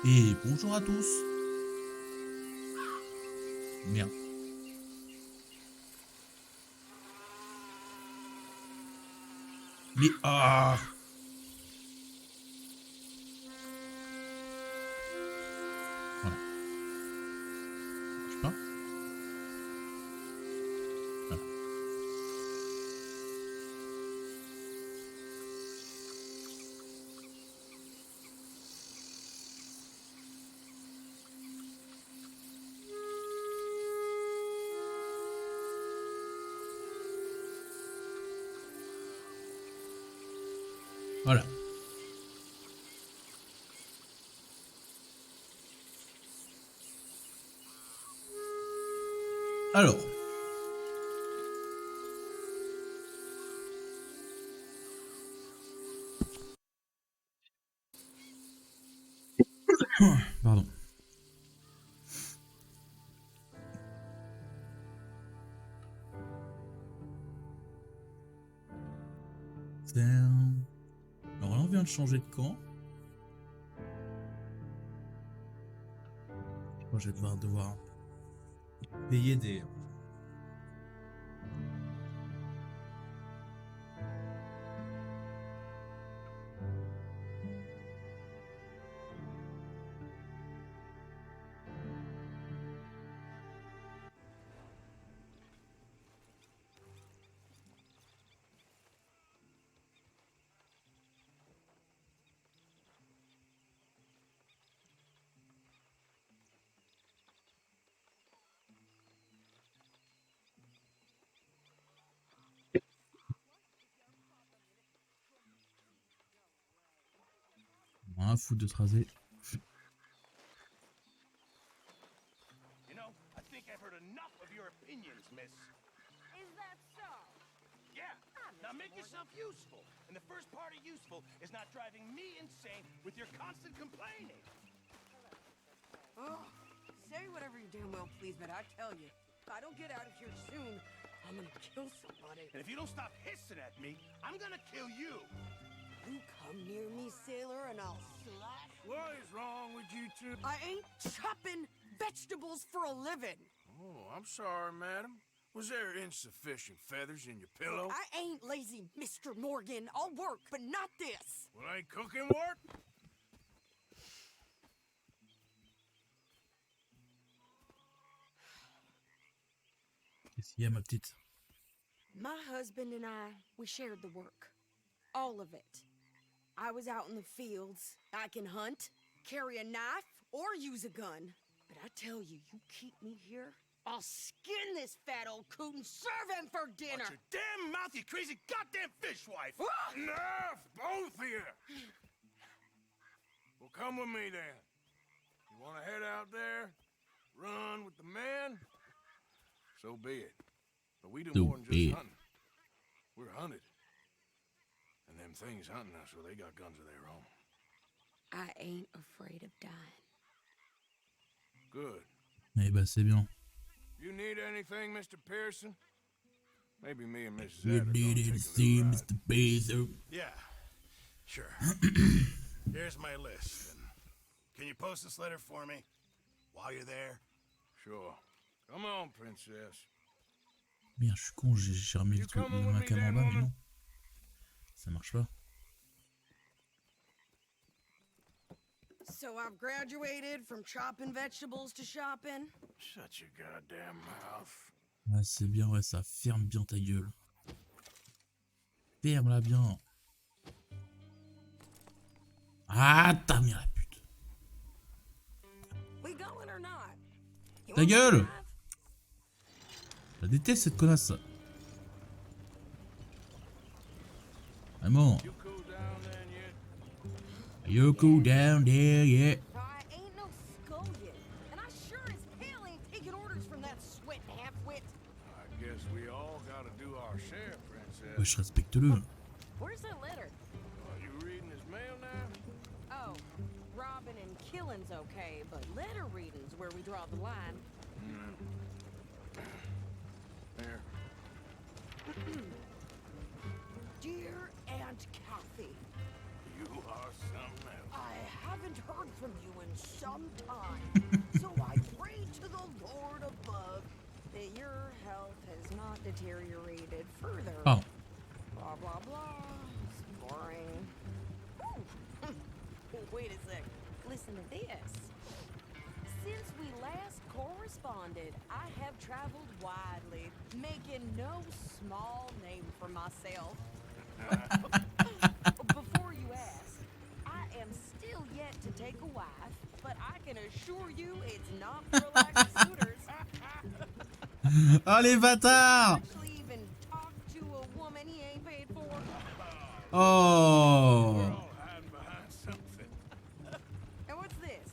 Et bonjour à tous. Merde. Mais ah. Voilà. Je sais pas. Voilà. Voilà. Alors. Pardon. Alors là, on vient de changer de camp. Moi, je vais devoir payer des... Un foutre de tracer. You know, I think I've heard enough of your opinions, miss. Is that so? Yeah. Now make yourself useful. And the first part of useful is not driving me insane with your constant complaining. Oh, say whatever you damn well please, but I tell you, if I don't get out of here soon, I'm gonna kill somebody. And if you don't stop hissing at me, I'm gonna kill you. You come near me, sailor, and I'll slash. What is wrong with you two? I ain't chopping vegetables for a living. Oh, I'm sorry, madam. Was there insufficient feathers in your pillow? I ain't lazy, Mr. Morgan. I'll work, but not this. Well, ain't cooking work? Qu'est-ce qu'il y a, ma petite? My husband and I, we shared the work. All of it. I was out in the fields. I can hunt, carry a knife, or use a gun. But I tell you, you keep me here, I'll skin this fat old coot and serve him for dinner. Watch your damn mouth, you crazy goddamn fishwife! Enough, both of you! Well, come with me then. You want to head out there, run with the men? So be it. But we do So more than be just it. hunting. We're hunted. And them things hunting us, well, they got guns of their own. I ain't afraid of dying. Good. Eh ben, c'est bien. You need anything, Mr. Pearson? Maybe me and Mrs. You Ed are need gonna to take a see little ride. Mr. Baser. Yeah, sure. Here's my list. And can you post this letter for me while you're there? Sure. Come on, princess. Merde, je suis con, j'ai remis le truc, ma caméra en bas, mais non. Ça marche pas. So I've graduated from chopping vegetables to shopping. Shut your goddamn mouth. Ouais, c'est bien, ouais, ça ferme bien ta gueule. Ferme-la bien. Ah, t'as mis la pute. We going or not? You Ta want me to gueule! drive? Je la déteste cette connasse. Vraiment. You cool down then yet? You cool down there, yeah. I ain't no scullion, and I sure as hell ain't taking orders from that sweat half-wit. I guess we all gotta do our share, princess. Wesh, respecte-le. Where's that letter? Are you reading his mail now? Oh, robbing and killing's okay, but letter reading's where we draw the line. There. Dear Aunt Kathy, You are something else. I haven't heard from you in some time, so I pray to the Lord above that your health has not deteriorated further. Oh. Blah, blah, blah. It's boring. Ooh. Wait a sec. Listen to this. Since we last corresponded, I have traveled widely, making no small name for myself. Before you ask, I am still yet to take a wife, but I can assure you it's not for lack of suitors. Oh les bâtards! Actually even talk to a woman he ain't paid for. We're Oh! all hiding behind something. And what's this?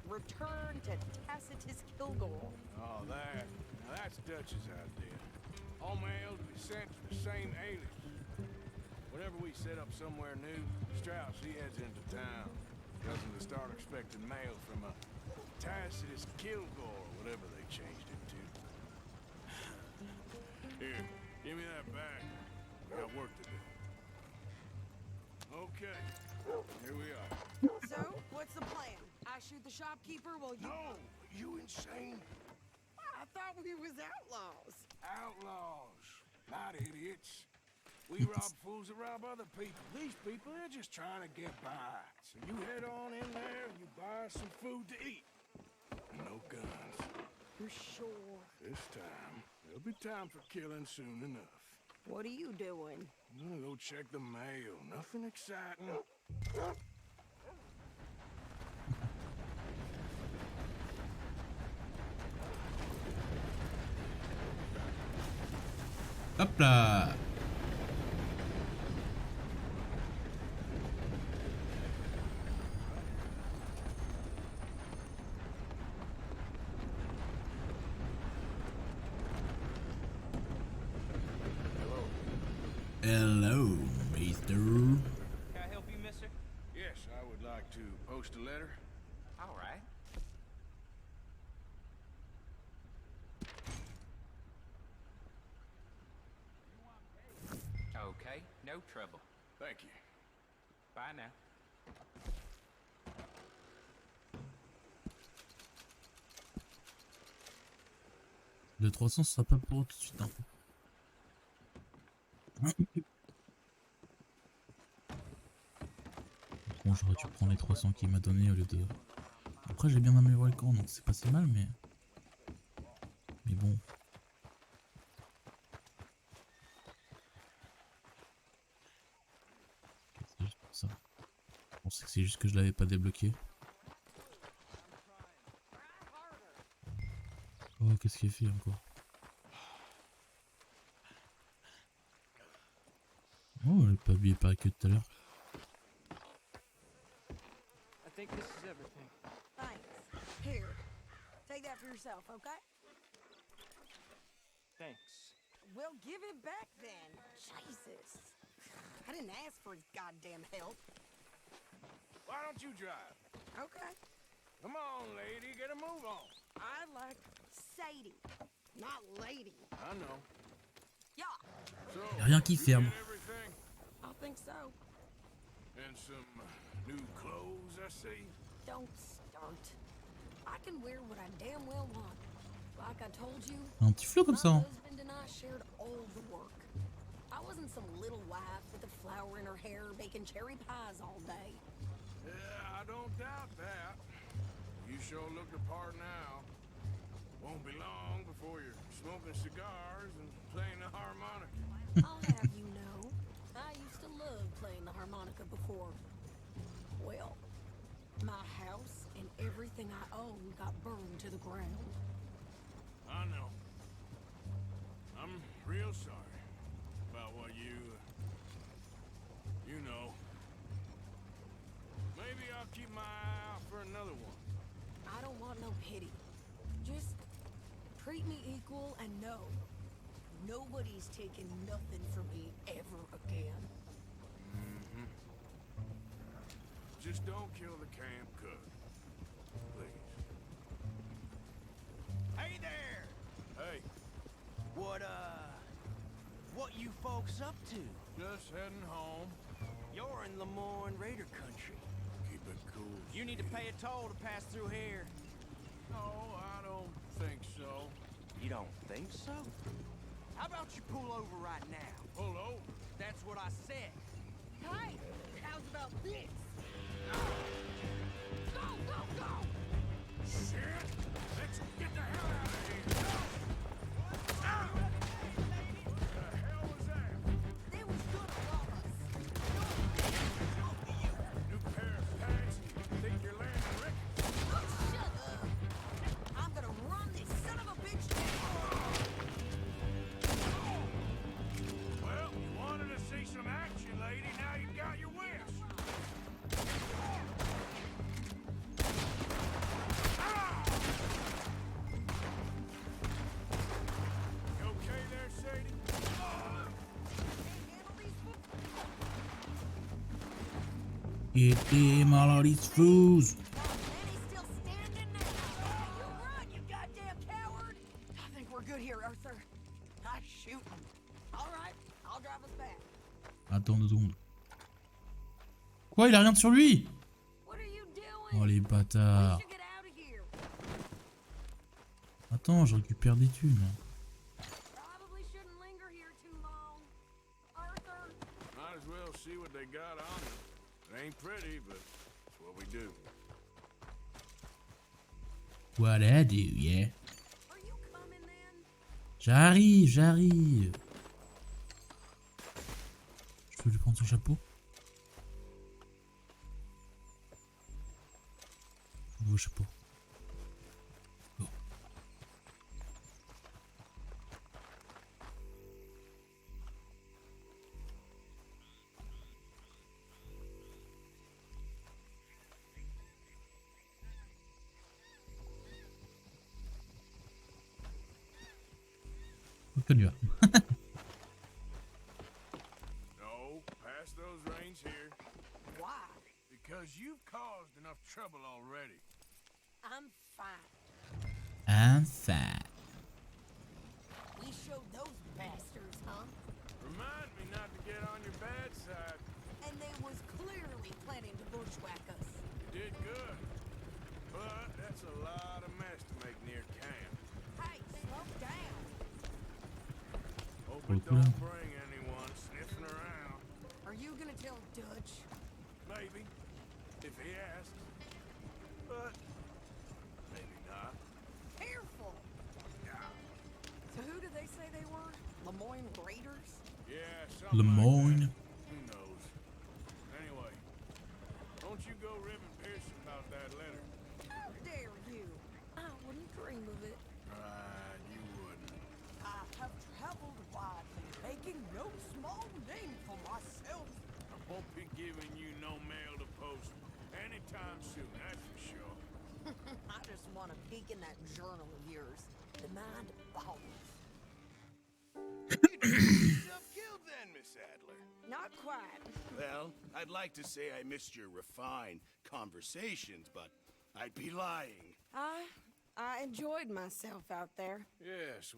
Return to Tacitus Kilgore. Oh, that. Now that's Dutch's idea. All mail to be sent to the same alias. Whenever we set up somewhere new, Strauss, he heads into town. Doesn't start expecting mail from a Tacitus Kilgore, whatever they changed it to. Here, give me that bag. We got work to do. Okay, here we are. So, what's the plan? I shoot the shopkeeper while you... No, you insane? I thought we was outlaws. Outlaws, not idiots. We rob fools that rob other people. These people, they're just trying to get by. So you head on in there and you buy some food to eat. And no guns. You're sure? This time, there'll be time for killing soon enough. What are you doing? I'm gonna go check the mail. Nothing exciting. Hop là! Hello, mister. Can I help you, mister? Yes, I would like to post a letter. All right. Okay, no trouble. Thank you. Bye now. Le 300 ce sera pas pour tout de suite. Hein. Bon, j'aurais dû prendre les 300 qu'il m'a donné au lieu de... Après j'ai bien aimé le volcan donc c'est pas si mal mais... Mais bon... C'est juste pour ça. Je pensais que c'est juste que je l'avais pas débloqué. Oh qu'est-ce qu'il fait encore? Oh elle est pas habillée pareil que tout à l'heure. I think this is everything. Thanks. Here. Take that for yourself, okay? Thanks. Well, give it back then. Jesus. I didn't ask for his goddamn help. Why don't you drive? Okay. Come on, lady, get a move on. I like Sadie, not lady. I know. Yeah, So, Y'a rien qui you ferme. get everything? I think so. And some new clothes, I see. Don't start. I can wear what I damn well want. Like I told you, Un petit flot comme my ça. Hein. husband and I shared all the work. I wasn't some little wife with a flower in her hair baking cherry pies all day. Yeah, I don't doubt that. You sure look the part now. Won't be long before you're smoking cigars and playing the harmonica. I'll have you know, I used to love playing the harmonica before. Well, my house and everything I own got burned to the ground. I know. I'm real sorry about what you know. Maybe I'll keep my eye out for another one. I don't want no pity. Just treat me equal and know nobody's taking nothing from me ever again. Mm-hmm. Just don't kill the camp cook. Please. Hey there! Hey, What you folks up to? just heading home. You're in Lemoyne Raider country. Keep it cool. You need to pay a toll to pass through here. No, I don't think so. You don't think so? How about you pull over right now? Pull over. That's what I said. Hey, how's about this? Go, go, go! Shit! Let's get the hell out of here! Ow! What the hell was that? They was gonna rob us. New pair of pants? Think you're landing Rick? Oh, shut up. I'm gonna run this son of a bitch down. Well, you wanted to see some action, lady. Now you've got your wish. Ah! You okay there, Sadie? Can't handle these Get them all of these fools. Manny's still standing now. You run, you goddamn coward. I think we're good here, Arthur. I shoot him. All right, I'll drive us back. Attends 2 secondes. Quoi, il a rien sur lui? What are you doing? Oh les We bâtards. should get out of here. Attends, je récupère des thunes. Probably shouldn't linger here too long. Arthur. Might as well see what they got on them. It ain't pretty, but it's what we do. What I do, yeah. Are you coming then? J'arrive, j'arrive. Je peux lui prendre son chapeau? Nouveau chapeau. Bon. Donc on y va. No, pass those reins here. Why? Because you've caused enough trouble already. I'm fine. I'm fat. We showed those bastards, huh? Remind me not to get on your bad side. And they was clearly planning to bushwhack us. You did good. But that's a lot of mess to make near camp. Hey, slow down. Hope Oh, it cool. don't bring anyone sniffing around. Are you gonna tell Dutch? Maybe, if he asks. But maybe not. Careful. Yeah, So who did they say they were? Lemoyne Raiders? yeah, something Lemoyne. like that. Who knows? Anyway, don't you go ribbon piercing about that letter. How dare you? I wouldn't dream of it. Right, you wouldn't. I have traveled widely, making no small name for myself. I won't be giving you no mail to post anytime soon, that's for sure. I just want to peek in that journal of yours. The mind boggles. You didn't get yourself killed then, Miss Adler. Not quite. Well, I'd like to say I missed your refined conversations, but I'd be lying. I enjoyed myself out there. Yes,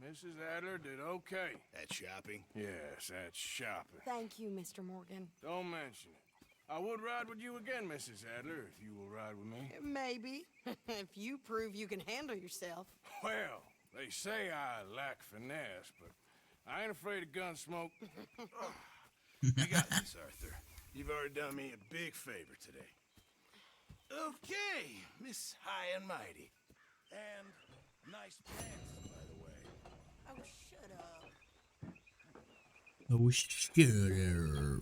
Mrs. Adler did okay. At shopping? Yes, that's shopping. Thank you, Mr. Morgan. Don't mention it. I would ride with you again, Mrs. Adler, if you will ride with me. Maybe. If you prove you can handle yourself. Well, they say I lack finesse, but I ain't afraid of gun smoke. You got this, Arthur. You've already done me a big favor today. Okay, Miss High and Mighty. And nice pants, by the way. Oh, shut up. Oh, sure.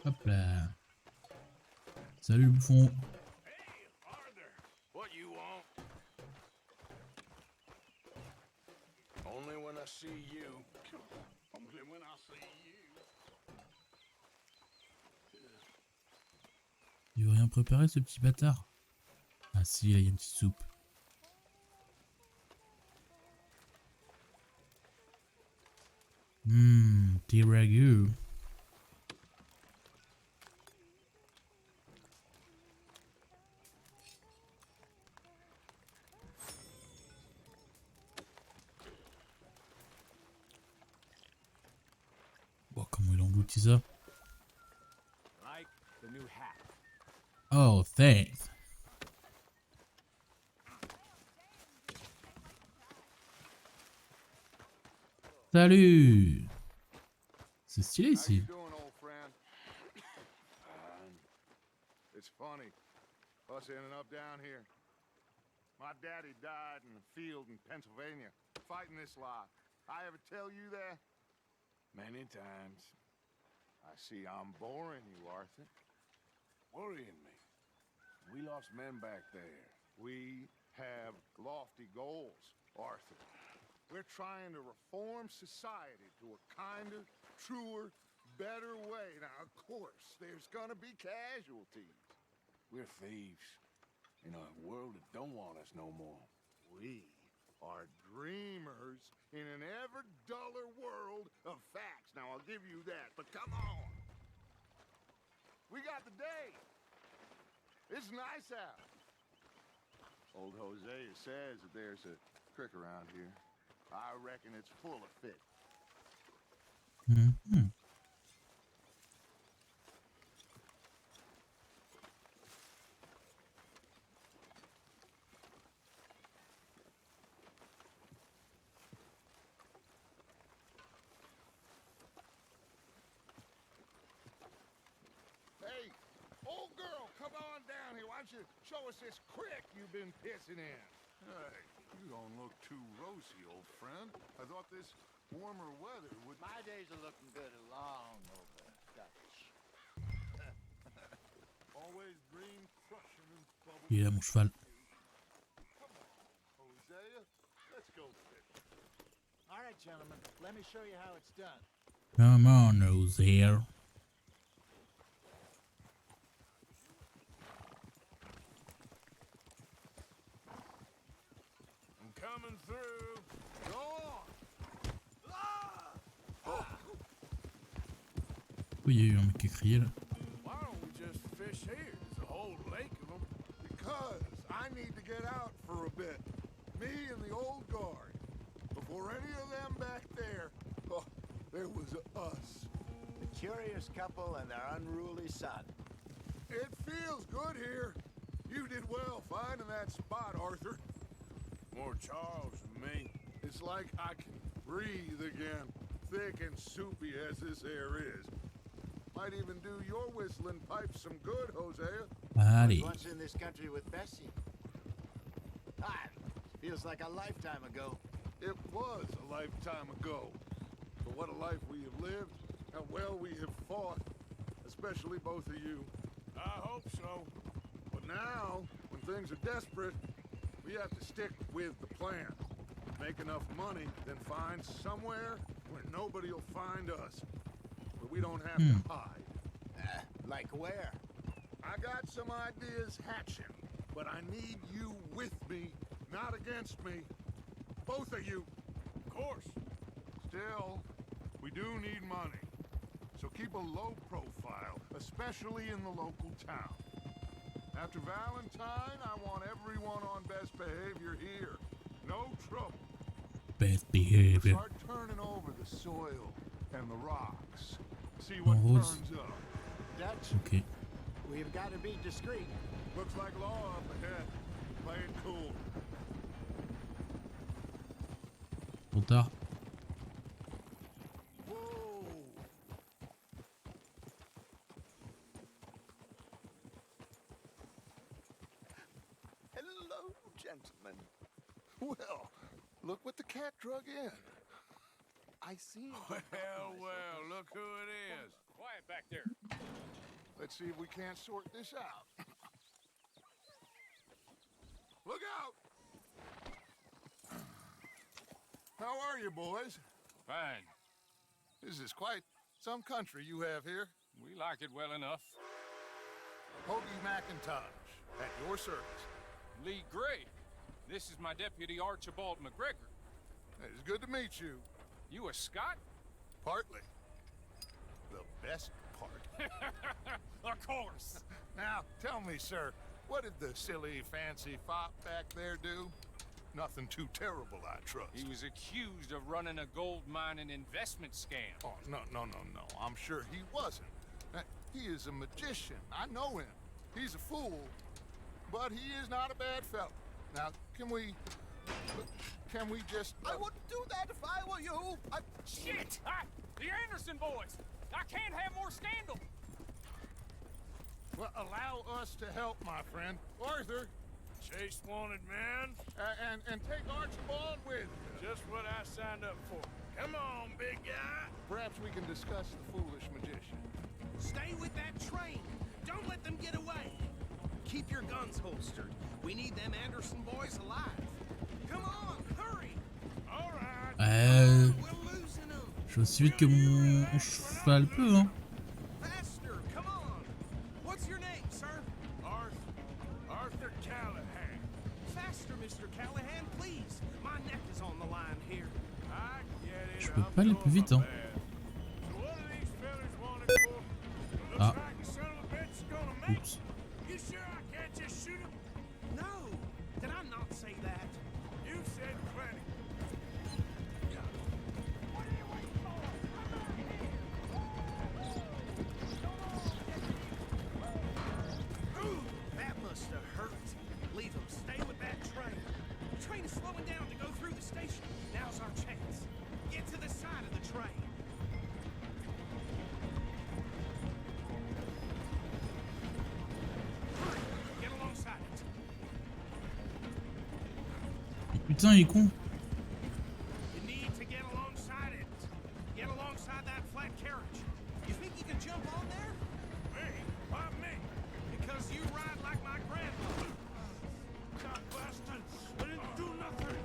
Hop là. Salut le bouffon. Hey, Arthur, what you want? Only when I see you. Only when I see you. Il veut rien préparer ce petit bâtard. Ah si, là il y a une petite soupe. Petit ragoût. petit ça? Like the new hat. Oh, thanks. Salut. C'est stylé How you ici. doing, old friend? It's funny, us ending up down here. My daddy died in the field in Pennsylvania, fighting this lot. I ever tell you that? Many times. I see I'm boring you, Arthur. Worrying me. We lost men back there. We have lofty goals, Arthur. We're trying to reform society to a kinder, truer, better way. Now, of course, there's gonna be casualties. We're thieves in a world that don't want us no more. We are dreamers in an ever duller world of facts. Now, I'll give you that, but come on. We got the day. It's nice out. Old Hosea says that there's a creek around here. I reckon it's full of fish. Mhm. Hey, old girl, come on down here. Why don't you show us this creek you've been pissing in? Hey, you don't look too rosy, old friend. I thought this warmer weather would... My days are looking good along over Dutch. Always green crushing and bubble. Il est là mon cheval. Come on, Hosea. Let's go fishing. All right, gentlemen, let me show you how it's done. Come on, nose here. I'm coming through. Go on. Oui, il y a eu un mec qui a crié là. Why don't we just fish here? There's a whole lake of them. Because I need to get out for a bit. Me and the old guard. Before any of them back there, oh, there was us. The curious couple and their unruly son. It feels good here. You did well finding that spot, Arthur. More Charles than me. It's like I can breathe again. Thick and soupy as this air is. Might even do your whistling pipes some good, Hosea. Allez. Once in this country with Bessie. Ah, feels like a lifetime ago. It was a lifetime ago. But what a life we have lived. How well we have fought. Especially both of you. I hope so. But now, when things are desperate, we have to stick with the plan. Make enough money, then find somewhere where nobody will find us. Where we don't have to hide. Like where? I got some ideas hatching, but I need you with me, not against me. Both of you. Of course. Still, we do need money. So keep a low profile, especially in the local town. After Valentine, I want everyone on best behavior here. No trouble. Best behavior. Start turning over the soil and the rocks. See what Rhodes. turns up. Dutch, Ok. we've got to be discreet. Looks like law up ahead. Play it cool. Trop tard. Whoa! Hello, gentlemen. Well, look what the cat drug in. I see. Well, look who it is. Quiet back there. Let's see if we can't sort this out. Look out! How are you, boys? Fine. This is quite some country you have here. We like it well enough. Hoagie McIntosh, at your service. Lee Gray. This is my deputy Archibald McGregor. It's good to meet you. You a Scot? Partly. The best part. Of course. Now, tell me, sir, what did the silly, fancy fop back there do? Nothing too terrible, I trust. He was accused of running a gold mining investment scam. Oh, no. I'm sure he wasn't. He is a magician. I know him. He's a fool, but he is not a bad fellow. Now, can we just... I wouldn't do that if I were you. Shit! The Anderson boys! I can't have more scandal! Well, allow us to help, my friend. Arthur. Chase wanted man. And take Archibald with you. Just what I signed up for. Come on, big guy. Perhaps we can discuss the foolish magician. Stay with that train. Don't let them get away. Keep your guns holstered. We need them Anderson boys alive. Come on, hurry. All right. We're losing them. Je vais aussi vite que mon cheval peut, hein. Faster, come on. What's your name, sir? Arthur Callahan. Faster, Mr. Callahan, please. My neck is on the line here. I get it. Je peux pas aller plus vite, hein. Ah. Oups. You sure I can't just shoot him? No. Did I not say that? You said plenty. What are you waiting for? Ooh, that must have hurt. Leave him. Stay with that train. The train is slowing down to go through the station. Now's our chance. Get to the side of the train. Putain, il est con. You need to get alongside it. Get alongside that flat carriage. You think you can jump on there? Me? Why me? Because you ride like my grandmother. God bastard! I didn't do nothing.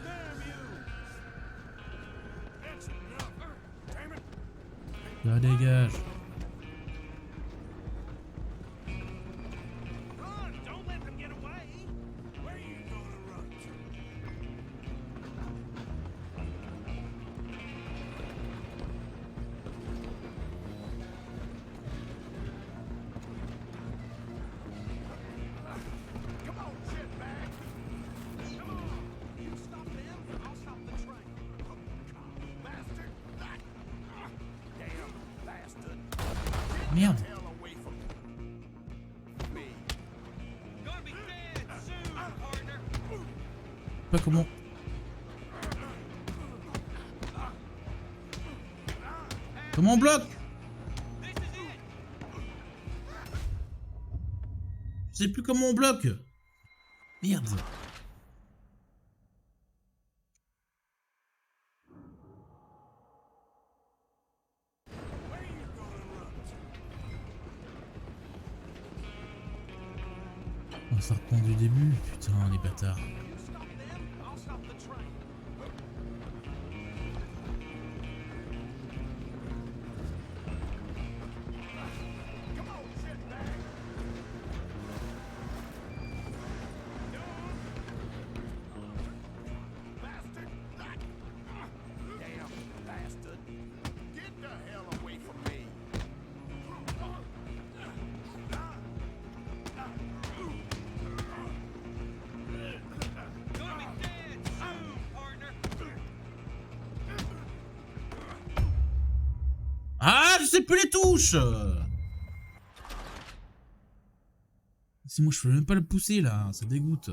Damn you! That's enough. Damn it! Là, dégage. Merde. Pas comment. Comment on bloque? Je sais plus comment on bloque. Merde. Ça reprend du début, putain les bâtards. Ah, je sais plus les touches. Si moi je peux même pas le pousser là, ça dégoûte.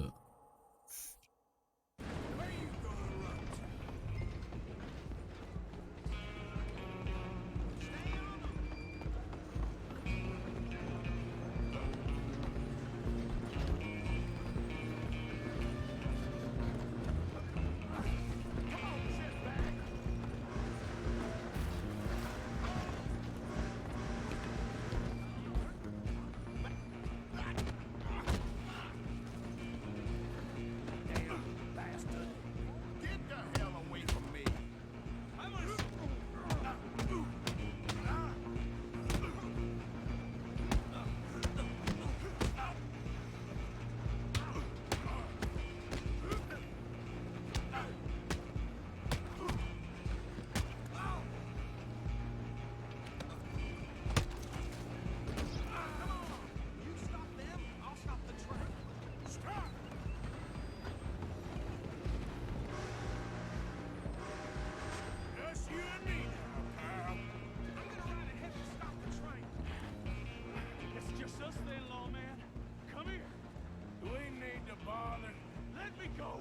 bother. Let me go.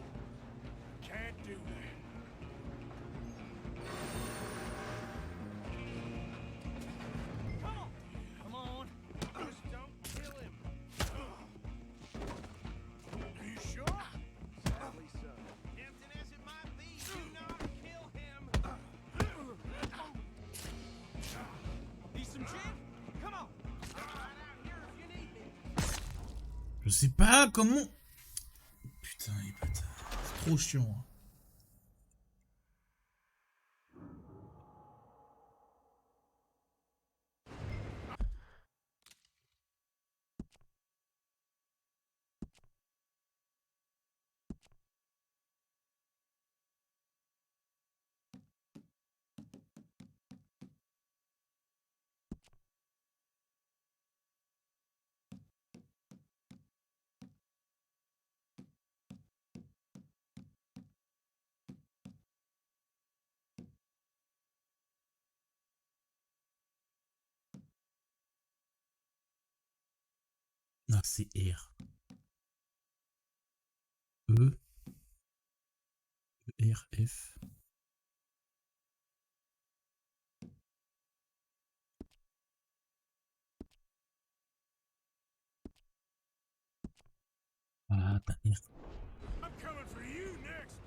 Can't do that. Come on. Just don't kill him. Are you sure? Sadly so. Tempting as it might be, do not kill him. Need some gin? Come on. Right out here if you need me. Je sais pas comment. Putain, les bâtards. C'est trop chiant. Hein. Ah, c'est R. E. R, F. Ah, t'as R. I'm coming for you next.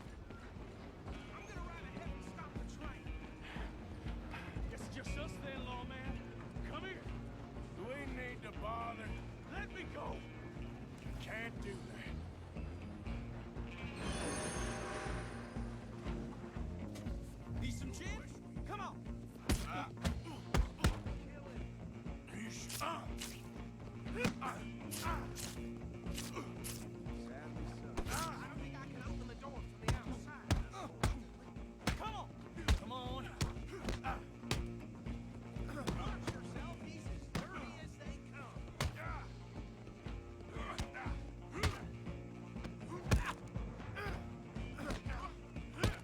I'm gonna ride ahead and stop the train. Guess it's just us then, lawman. Come here. Do we need to bother? Let me go. Can't do that. Need some gin? Come on. Are you sure? Sadly so. I don't think I can open the door from the outside. Come on. Come on. Watch yourself. He's as dirty as they come.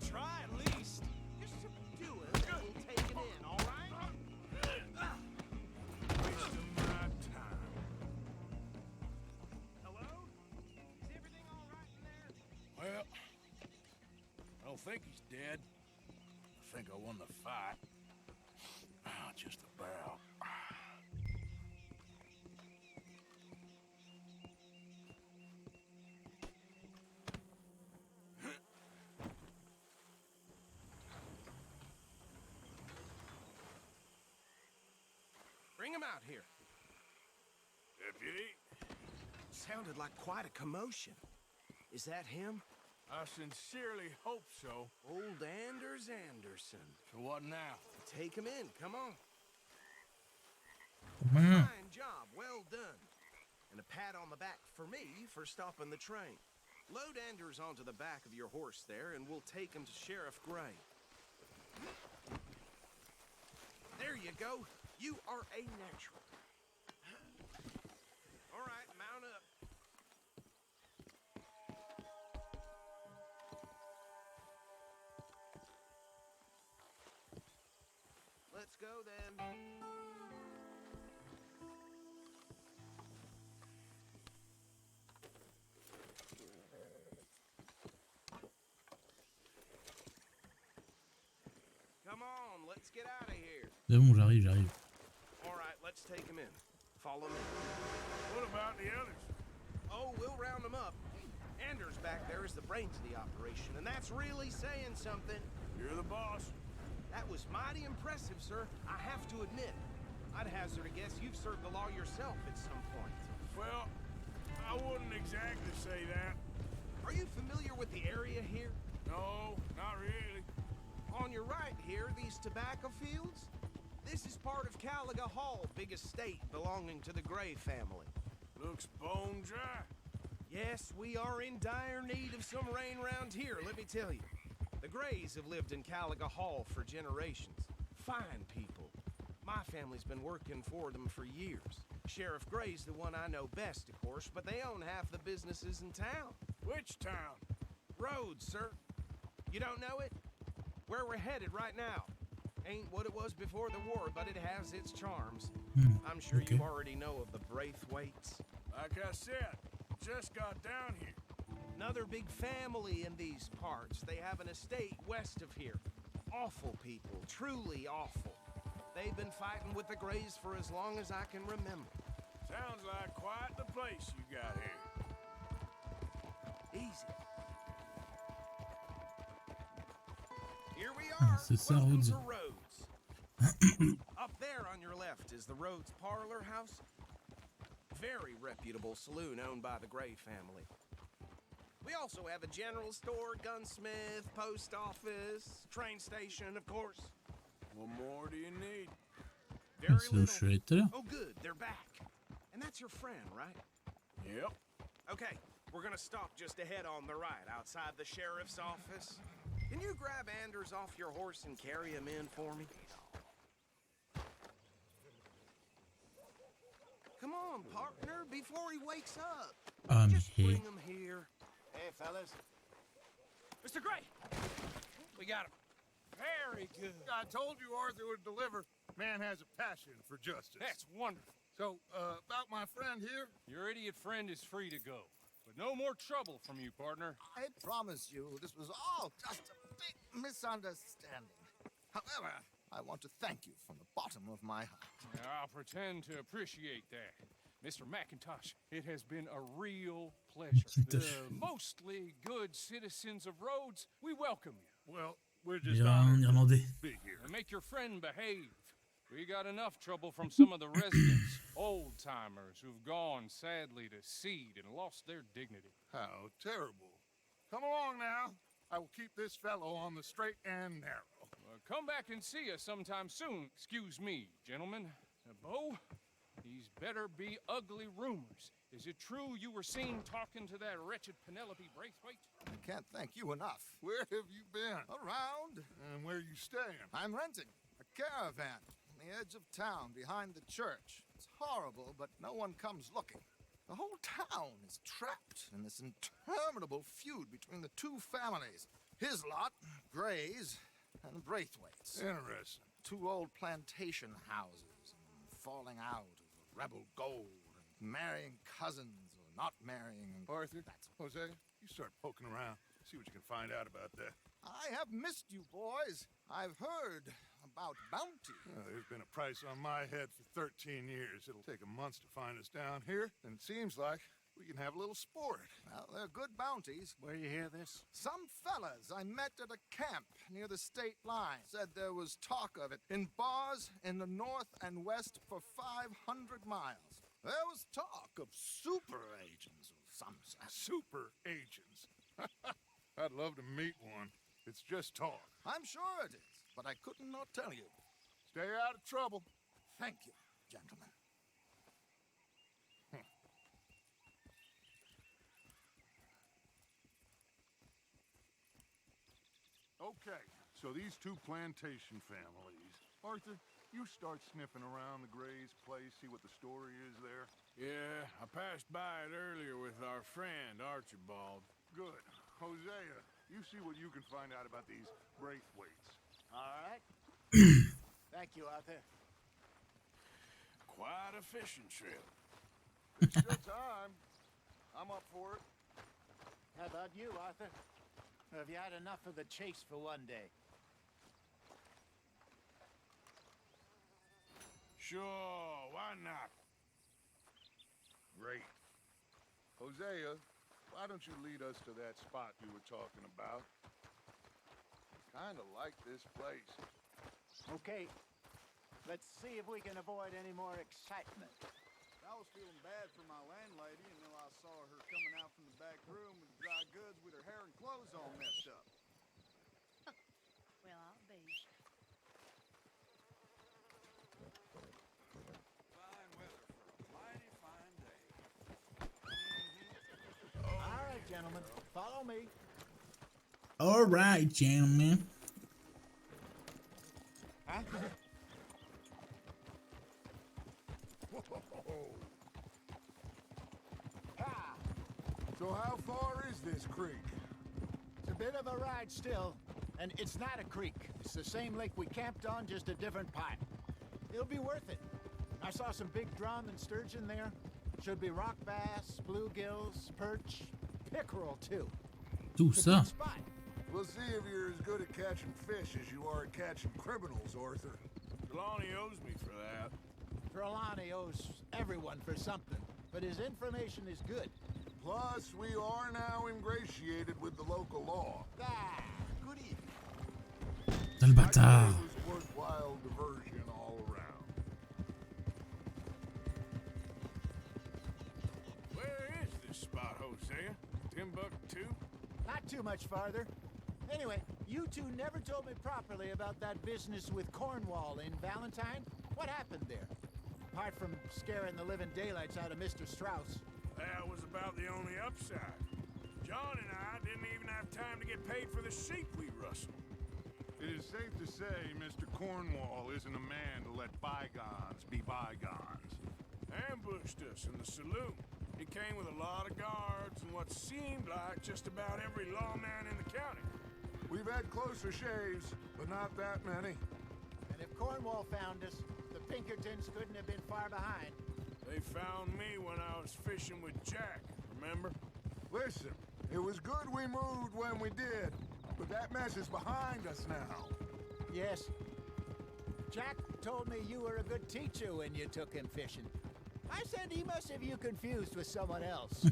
Try at least. Just subdue him and we'll take it in, all right? Wasting my time. Hello? Is everything all right in there? Well, I don't think he's dead. I think I won the fight. Ah, just about. Bring him out here. Deputy, Sounded like quite a commotion. Is that him? I sincerely hope so. Old Anders Anderson. So what now? Take him in, come on. Comment? Fine job, well done. And a pat on the back for me for stopping the train. Load Anders onto the back of your horse there, and we'll take him to Sheriff Gray. There you go. You are a natural. All right, mount up. Let's go then. Come on, let's get out of here. C'est bon, j'arrive. All right, let's take him in. Follow me. What about the others? Oh, we'll round them up. Anders back there is the brains of the operation, and that's really saying something. You're the boss. That was mighty impressive, sir. I have to admit. I'd hazard a guess you've served the law yourself at some point. Well, I wouldn't exactly say that. Are you familiar with the area here? No, not really. On your right here, these tobacco fields? This is part of Caliga Hall, big estate belonging to the Gray family. Looks bone dry. Yes, we are in dire need of some rain round here, let me tell you. The Grays have lived in Caliga Hall for generations. Fine people. My family's been working for them for years. Sheriff Gray's the one I know best, of course, but they own half the businesses in town. Which town? Rhodes, sir. You don't know it? Where we're headed right now. Ain't what it was before the war, but it has its charms. I'm sure okay. you already know of the Braithwaites. Like I said, just got down here. Another big family in these parts. They have an estate west of here. Awful people, truly awful. They've been fighting with the Greys for as long as I can remember. Sounds like quite the place you got here. Easy. Here we are. c'est ça, Welcome Rhodes. to Rhodes. Up there on your left is the Rhodes Parlor House. Very reputable saloon owned by the Gray family. We also have a general store, gunsmith, post office, train station, of course. What more do you need? Very C'est où je suis allé tout à l'heure. Oh, good, they're back. And that's your friend, right? Yep. Okay, we're gonna stop just ahead on the right, outside the sheriff's office. Can you grab Anders off your horse and carry him in for me? Come on, partner, before he wakes up. Just bring him here. Hey, fellas. Mr. Gray! We got him. Very good. I told you Arthur would deliver. Man has a passion for justice. That's wonderful. So, about my friend here, Your idiot friend is free to go. But no more trouble from you, partner. I promise you this was all just a big misunderstanding. However, I want to thank you from the bottom of my heart. I'll pretend to appreciate that. Mr. McIntosh, it has been a real pleasure. The mostly good citizens of Rhodes, we welcome you. Well, we're just Bien honored to irlandais. be here. And make your friend behave. We got enough trouble from some of the residents, old-timers who've gone, sadly, to seed and lost their dignity. How terrible. Come along now. I will keep this fellow on the straight and narrow. Come back and see us sometime soon. Excuse me, gentlemen. Bo, these better be ugly rumors. Is it true you were seen talking to that wretched Penelope Braithwaite? I can't thank you enough. Where have you been? Around. And where are you staying? I'm renting a caravan on the edge of town behind the church. It's horrible, but no one comes looking. The whole town is trapped in this interminable feud between the two families. His lot, Gray's, and Braithwaite's. Interesting. Two old plantation houses, and falling out over rebel gold, and marrying cousins or not marrying. Arthur, Jose, you start poking around. See what you can find out about that. I have missed you, boys. I've heard about bounty. There's been a price on my head for 13 years. It'll take a month to find us down here, and it seems like we can have a little sport. Well, they're good bounties. Where you hear this? Some fellas I met at a camp near the state line said there was talk of it in bars in the north and west for 500 miles. There was talk of super agents of some sort. Super agents? I'd love to meet one. It's just talk. I'm sure it is, but I couldn't not tell you. Stay out of trouble. Thank you, gentlemen. Okay, so these two plantation families. Arthur, you start sniffing around the Gray's place, see what the story is there. Yeah, I passed by it earlier with our friend, Archibald. Good. Hosea, you see what you can find out about these Braithwaites. All right. Thank you, Arthur. Quite a fishing trip. It's your time. I'm up for it. How about you, Arthur? Or have you had enough of the chase for one day? Sure, why not? Great. Hosea, why don't you lead us to that spot you were talking about? I kind of like this place. Okay. Let's see if we can avoid any more excitement. I was feeling bad for my landlady until I saw her coming out from the back room with dry goods with her hair and clothes all messed up. Well, I'll be. Fine weather for a mighty fine day. All right, gentlemen. Follow me. All right, gentlemen. Huh? So how far is this creek? It's a bit of a ride still, and it's not a creek. It's the same lake we camped on, just a different pipe. It'll be worth it. I saw some big drum and sturgeon there. Should be rock bass, bluegills, perch. pickerel, too. Tout It's a ça. good spot. We'll see if you're as good at catching fish as you are at catching criminals, Arthur. Trelawney owes me for that. Trelawney owes everyone for something, but his information is good. Plus, we are now ingratiated with the local law. Ah, good evening. Sale I'd say bâtard. it was worthwhile diversion all around. Where is this spot, Hosea? Timbuktu? Not too much farther. Anyway, you two never told me properly about that business with Cornwall in Valentine. What happened there? Apart from scaring the living daylights out of Mr. Strauss. That was about the only upside. John and I didn't even have time to get paid for the sheep we rustled. It is safe to say Mr. Cornwall isn't a man to let bygones be bygones. Ambushed us in the saloon. He came with a lot of guards and what seemed like just about every lawman in the county. We've had closer shaves, but not that many. And if Cornwall found us, the Pinkertons couldn't have been far behind. They found me when I was fishing with Jack, remember? Listen, it was good we moved when we did, but that mess is behind us now. Yes. Jack told me you were a good teacher when you took him fishing. I said he must have you confused with someone else.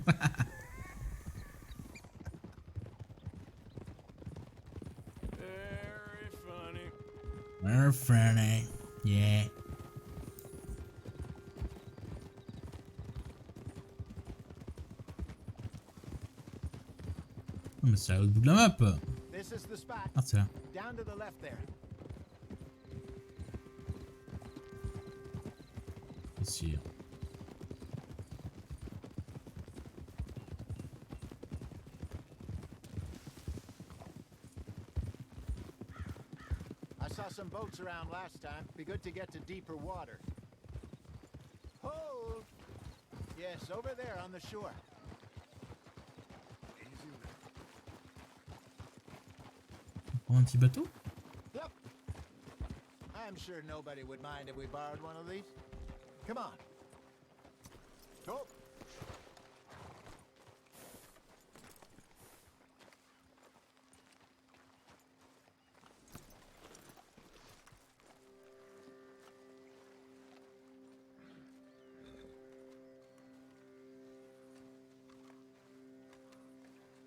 Very funny. Very funny. Yeah. Non mais c'est au bout de la map. This is the spot. Ah c'est là. Down to the left there. Ici. I saw some boats around last time. Be good to get to deeper water. Hold! Yes, over there on the shore. On prend un petit bateau? Yep. I'm sure nobody would mind if we borrowed one of these. Come on. Go.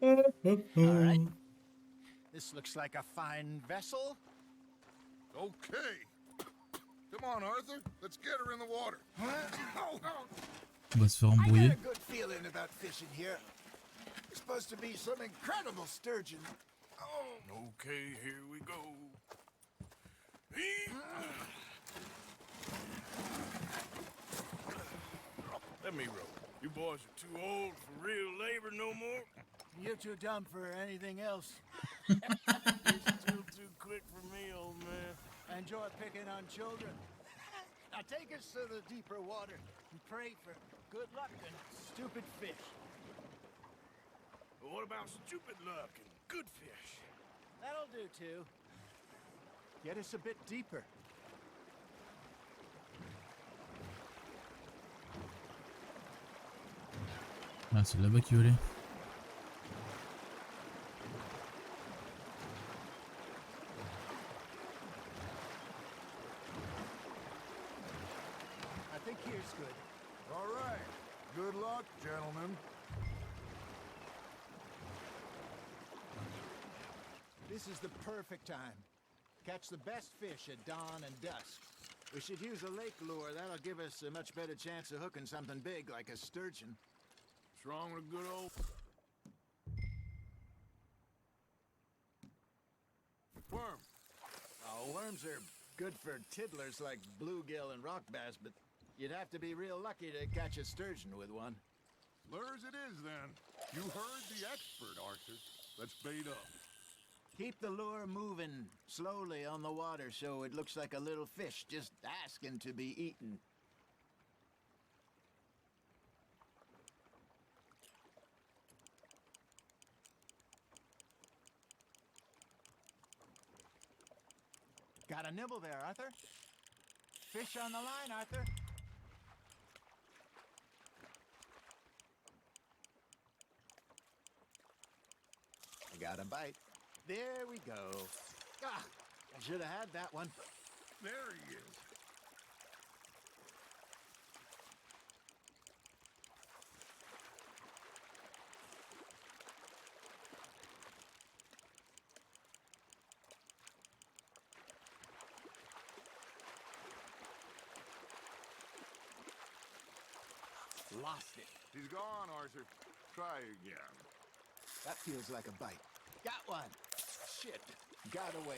All right. This looks like a fine vessel. Okay. Come on, Arthur. Let's get her in the water. On va se faire I got embrouiller. a good feeling about fishing here. It's supposed to be some incredible sturgeon. Okay, here we go. Let me row. You boys are too old for real labor no more. You're too dumb for anything else. It's still too quick for me, old man. I enjoy picking on children. Now take us to the deeper water and pray for good luck and stupid fish. But what about stupid luck and good fish? That'll do too. Get us a bit deeper. Ah c'est là-bas qu'il voulait. I think here's good. All right. Good luck, gentlemen. This is the perfect time. Catch the best fish at dawn and dusk. We should use a lake lure. That'll give us a much better chance of hooking something big like a sturgeon. What's wrong with a good old... worm? Oh, worms are good for tiddlers like bluegill and rock bass, but you'd have to be real lucky to catch a sturgeon with one. Lures it is, then. You heard the expert, Arthur. Let's bait up. Keep the lure moving slowly on the water so it looks like a little fish just asking to be eaten. Got a nibble there, Arthur. Fish on the line, Arthur. I got a bite. There we go. Ah, I should have had that one. There he is. Lost it. He's gone, Arthur. Try again. That feels like a bite. Got one. Shit. Got away.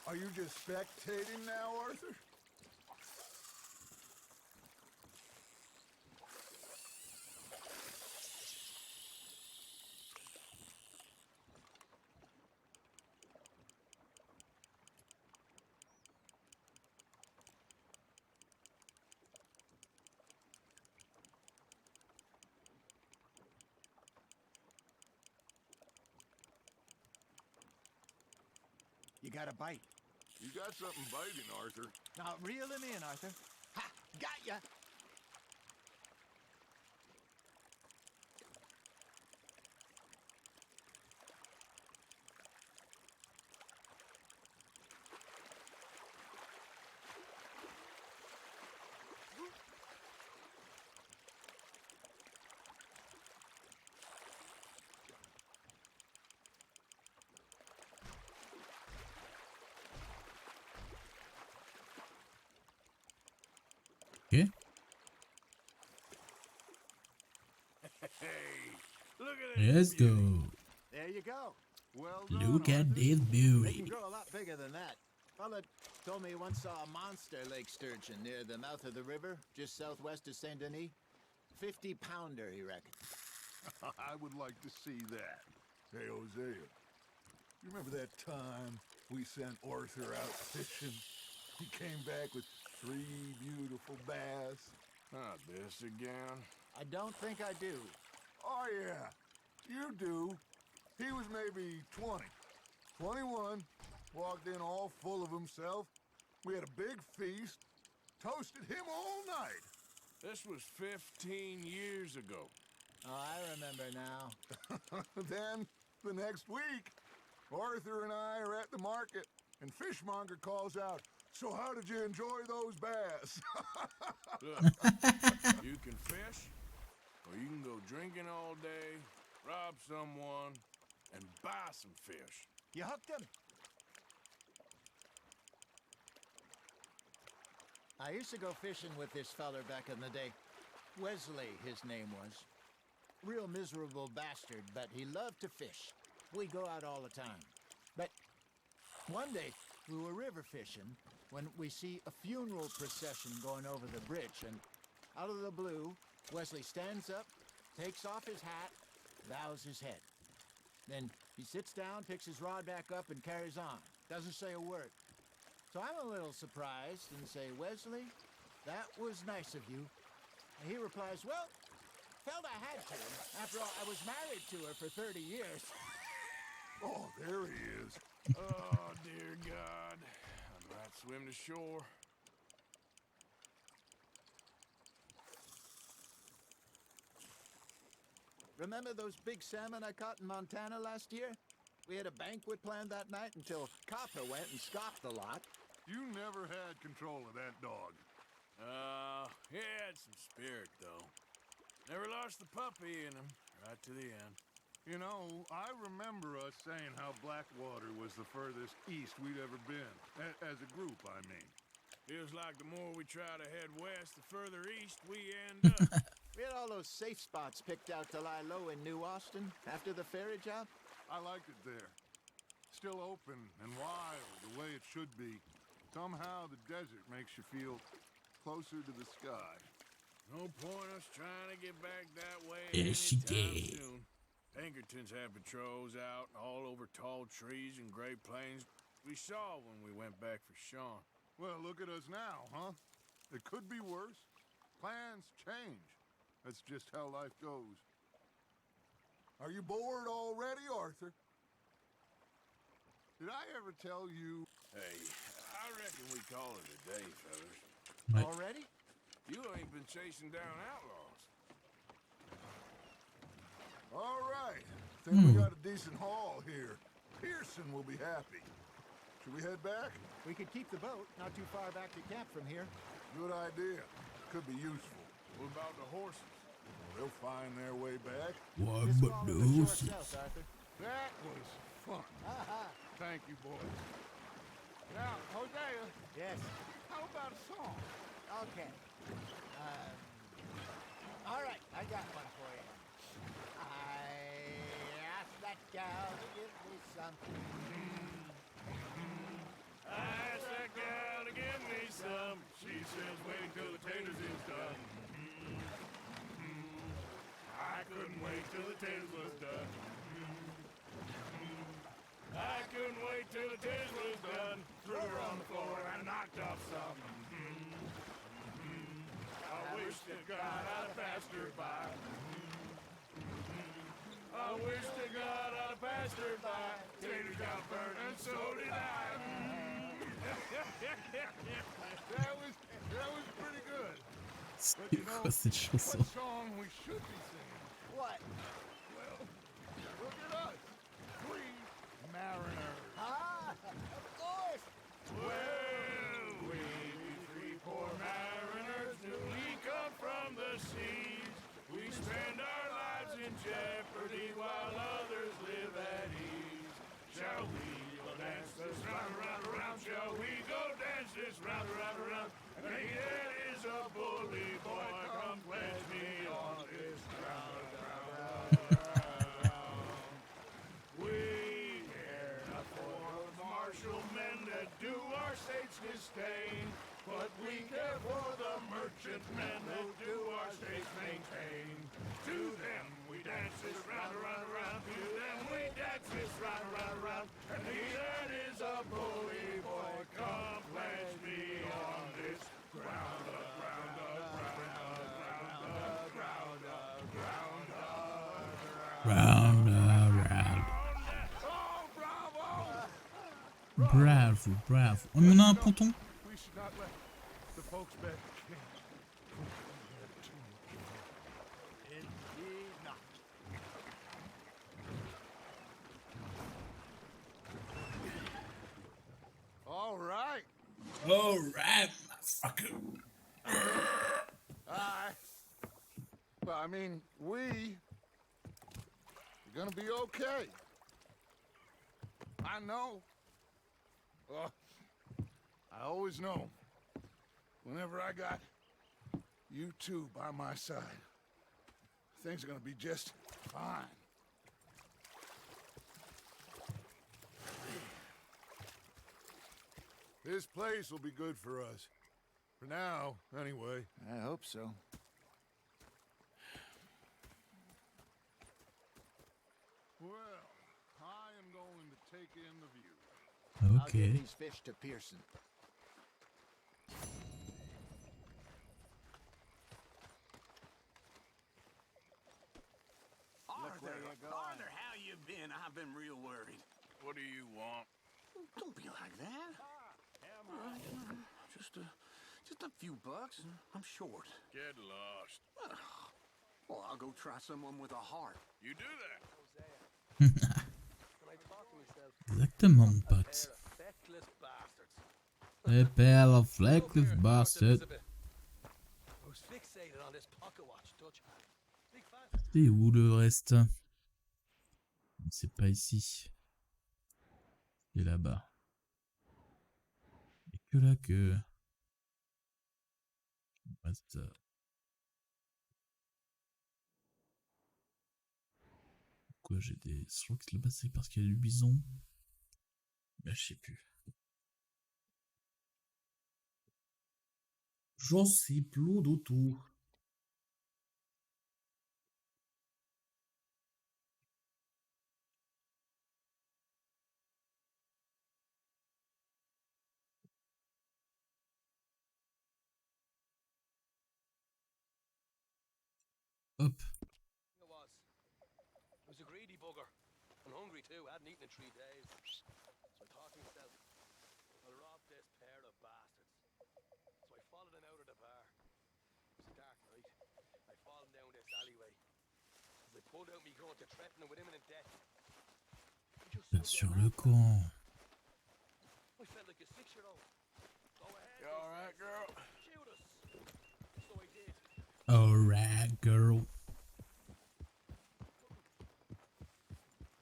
Are you just spectating now, Arthur? You got a bite. You got something biting, Arthur. Now reel him in, Arthur. Ha! Got ya! Okay. Hey, look at that. Let's go. There you go. Well done, Look at Arthur. this They can beauty. grow a lot bigger than that. Fella told me he once saw a monster lake sturgeon near the mouth of the river, just southwest of Saint Denis. 50-pounder, he reckoned. I would like to see that. Hey, Hosea, you remember that time we sent Arthur out fishing? He came back with 3 beautiful bass. Not this again. I don't think I do. Oh, yeah, you do. He was maybe 20, 21, walked in all full of himself. We had a big feast, toasted him all night. This was 15 years ago. Oh, I remember now. Then, the next week, Arthur and I are at the market, and Fishmonger calls out, "So how did you enjoy those bass?" Look, you can fish, or you can go drinking all day, rob someone, and buy some fish. You hooked him? I used to go fishing with this feller back in the day. Wesley, his name was. Real miserable bastard, but he loved to fish. We go out all the time. But one day, we were river fishing when we see a funeral procession going over the bridge, and out of the blue, Wesley stands up, takes off his hat, bows his head. Then he sits down, picks his rod back up, and carries on. Doesn't say a word. So I'm a little surprised and say, "Wesley, that was nice of you." And he replies, "Well, felt I had to. After all, I was married to her for 30 years. Oh, there he is. Oh, dear God. I might swim to shore. Remember those big salmon I caught in Montana last year? We had a banquet planned that night until Copper went and scoffed a lot. You never had control of that dog. He had some spirit, though. Never lost the puppy in him, right to the end. You know, I remember us saying how Blackwater was the furthest east we'd ever been. As a group, I mean. Feels like the more we try to head west, the further east we end up. We had all those safe spots picked out to lie low in New Austin after the ferry job. I liked it there. Still open and wild, the way it should be. Somehow the desert makes you feel closer to the sky. No point us trying to get back that way Yes, she anytime did. soon. Pinkertons had patrols out all over tall trees and Great Plains. We saw when we went back for Sean. Well, look at us now, huh? It could be worse. Plans change. That's just how life goes. Are you bored already, Arthur? Did I ever tell you? Hey, I reckon we call it a day, fellas. Right. Already? You ain't been chasing down outlaws. All right. Think we got a decent haul here. Pearson will be happy. Should we head back? We could keep the boat not too far back to camp from here. Good idea. Could be useful. What about the horses? They'll find their way back. What Just but follow the shore those? south, Arthur. That was fun. Thank you, boys. Now, Hosea, Yes. how about a song? Okay. All right, I got one for you. I asked that gal to give me something. I asked that gal to give me some. She says, wait till the taters is done. I couldn't wait till the taters was done. I couldn't wait till the taters was done. Threw her on the floor and knocked off some. I wish to God I'd passed her by. I wish to God I'd passed her by. Taters got burned and so did I. that was pretty good. But you know, Quoi cette chanson? what song we should be singing? What? Well, look at us. Three mariners. Ah, of course. Well, we three poor mariners, we come from the seas. We spend our lives in jeopardy while others live at ease. Shall we go dance this round, round, round? Shall we go dance this round, round, round? And he that is a bully boy, come pledge me on this ground, ground. We care not for martial men that do our state's disdain, but we care for the merchant men that do our state's maintain. To them we dance this round, round, round. To them we dance this round, round, round. And he that is a bully boy, come pledge me on this ground, ground, ground, ground, ground, Round, round. Oh, bravo! Bravo, bravo. Oh, mais on a un ponton. We should not let the folks back king. Indeed not. All right. Alright, motherfucker. Well, I mean, we're gonna be okay. I know. I always know. Whenever I got you two by my side, things are gonna be just fine. This place will be good for us. For now, anyway. I hope so. Well, I am going to take in the view. I'll give Ok. these fish to Pearson. Arthur, how you been? I've been real worried. What do you want? Don't be like that. All right, just a few bucks. I'm short. Get lost. Well, I'll go try someone with a heart. You do that. Exactement, mon pote. A pair of fleckless bastards. Et où le reste? C'est pas ici. Et là-bas. Et que là que... Il reste... Pourquoi j'ai des... Je crois que là-bas c'est parce qu'il y a du bison. Bah je sais plus. J'en sais plus du tout. Hop. It was a greedy bugger. And hungry too. I hadn't eaten in 3 days. So I thought to myself, I'll rob this pair of bastards. So I followed them out of the bar. It was dark They pulled out me going to threaten with imminent death. Bien sur le camp. I felt like a 6-year-old. Go ahead. You all right, girl? Shoot us. So I did. Alright, girl.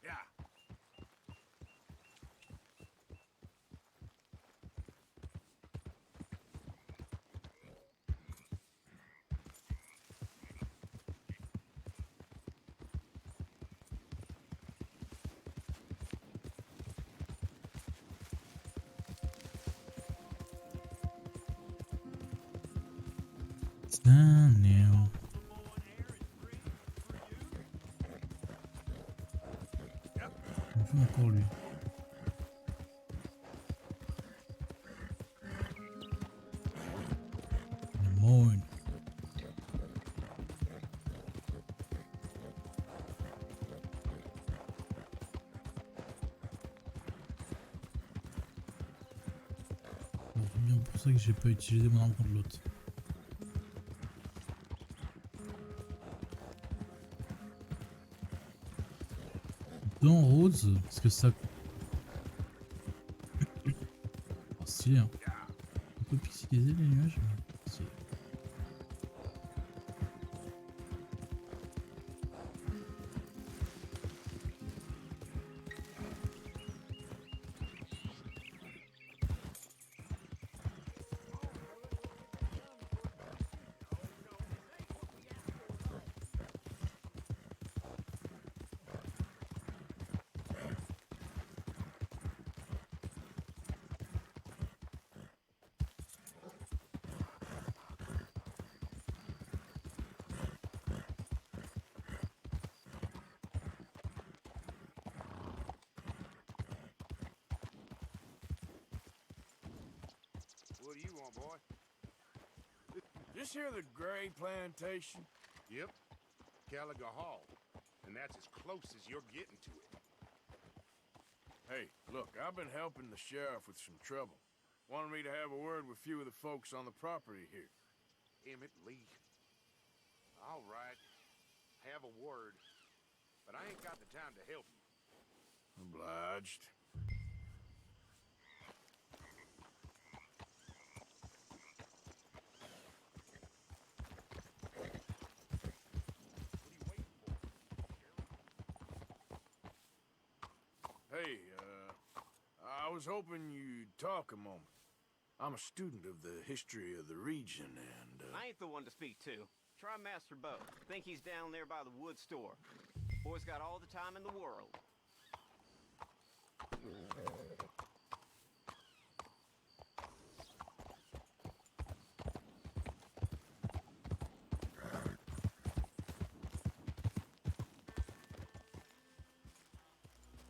Yeah. It's done now. On fait encore lui. Moin. Bon, c'est bien pour ça que j'ai pas utilisé mon arme contre l'autre. Dans Rhodes, parce que ça... Oh, stylé, hein. On peut pixeliser les nuages, mais stylé. What do you want, boy? This here the Gray Plantation? Yep. Gallagher Hall. And that's as close as you're getting to it. Hey, look, I've been helping the sheriff with some trouble. Wanted me to have a word with a few of the folks on the property here. Emmett Lee. All right. Have a word. But I ain't got the time to help you. Obliged. Hey, I was hoping you'd talk a moment. I'm a student of the history of the region, and, I ain't the one to speak to. Try Master Bo. Think he's down there by the wood store. Boy's got all the time in the world.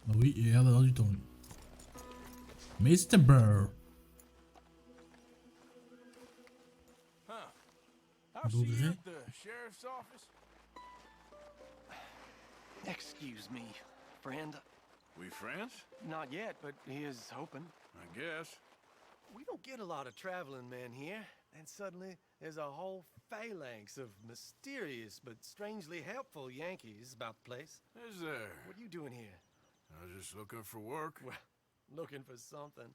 Ah oui, il a l'air d'avoir du temps. Lui. Mr. Burr. huh. I'll see you at the sheriff's office. Excuse me, friend. We friends? Not yet, but he is hoping. I guess. We don't get a lot of traveling men here, and suddenly there's a whole phalanx of mysterious but strangely helpful Yankees about the place. Is there? What are you doing here? I was just looking for work. Well, looking for something.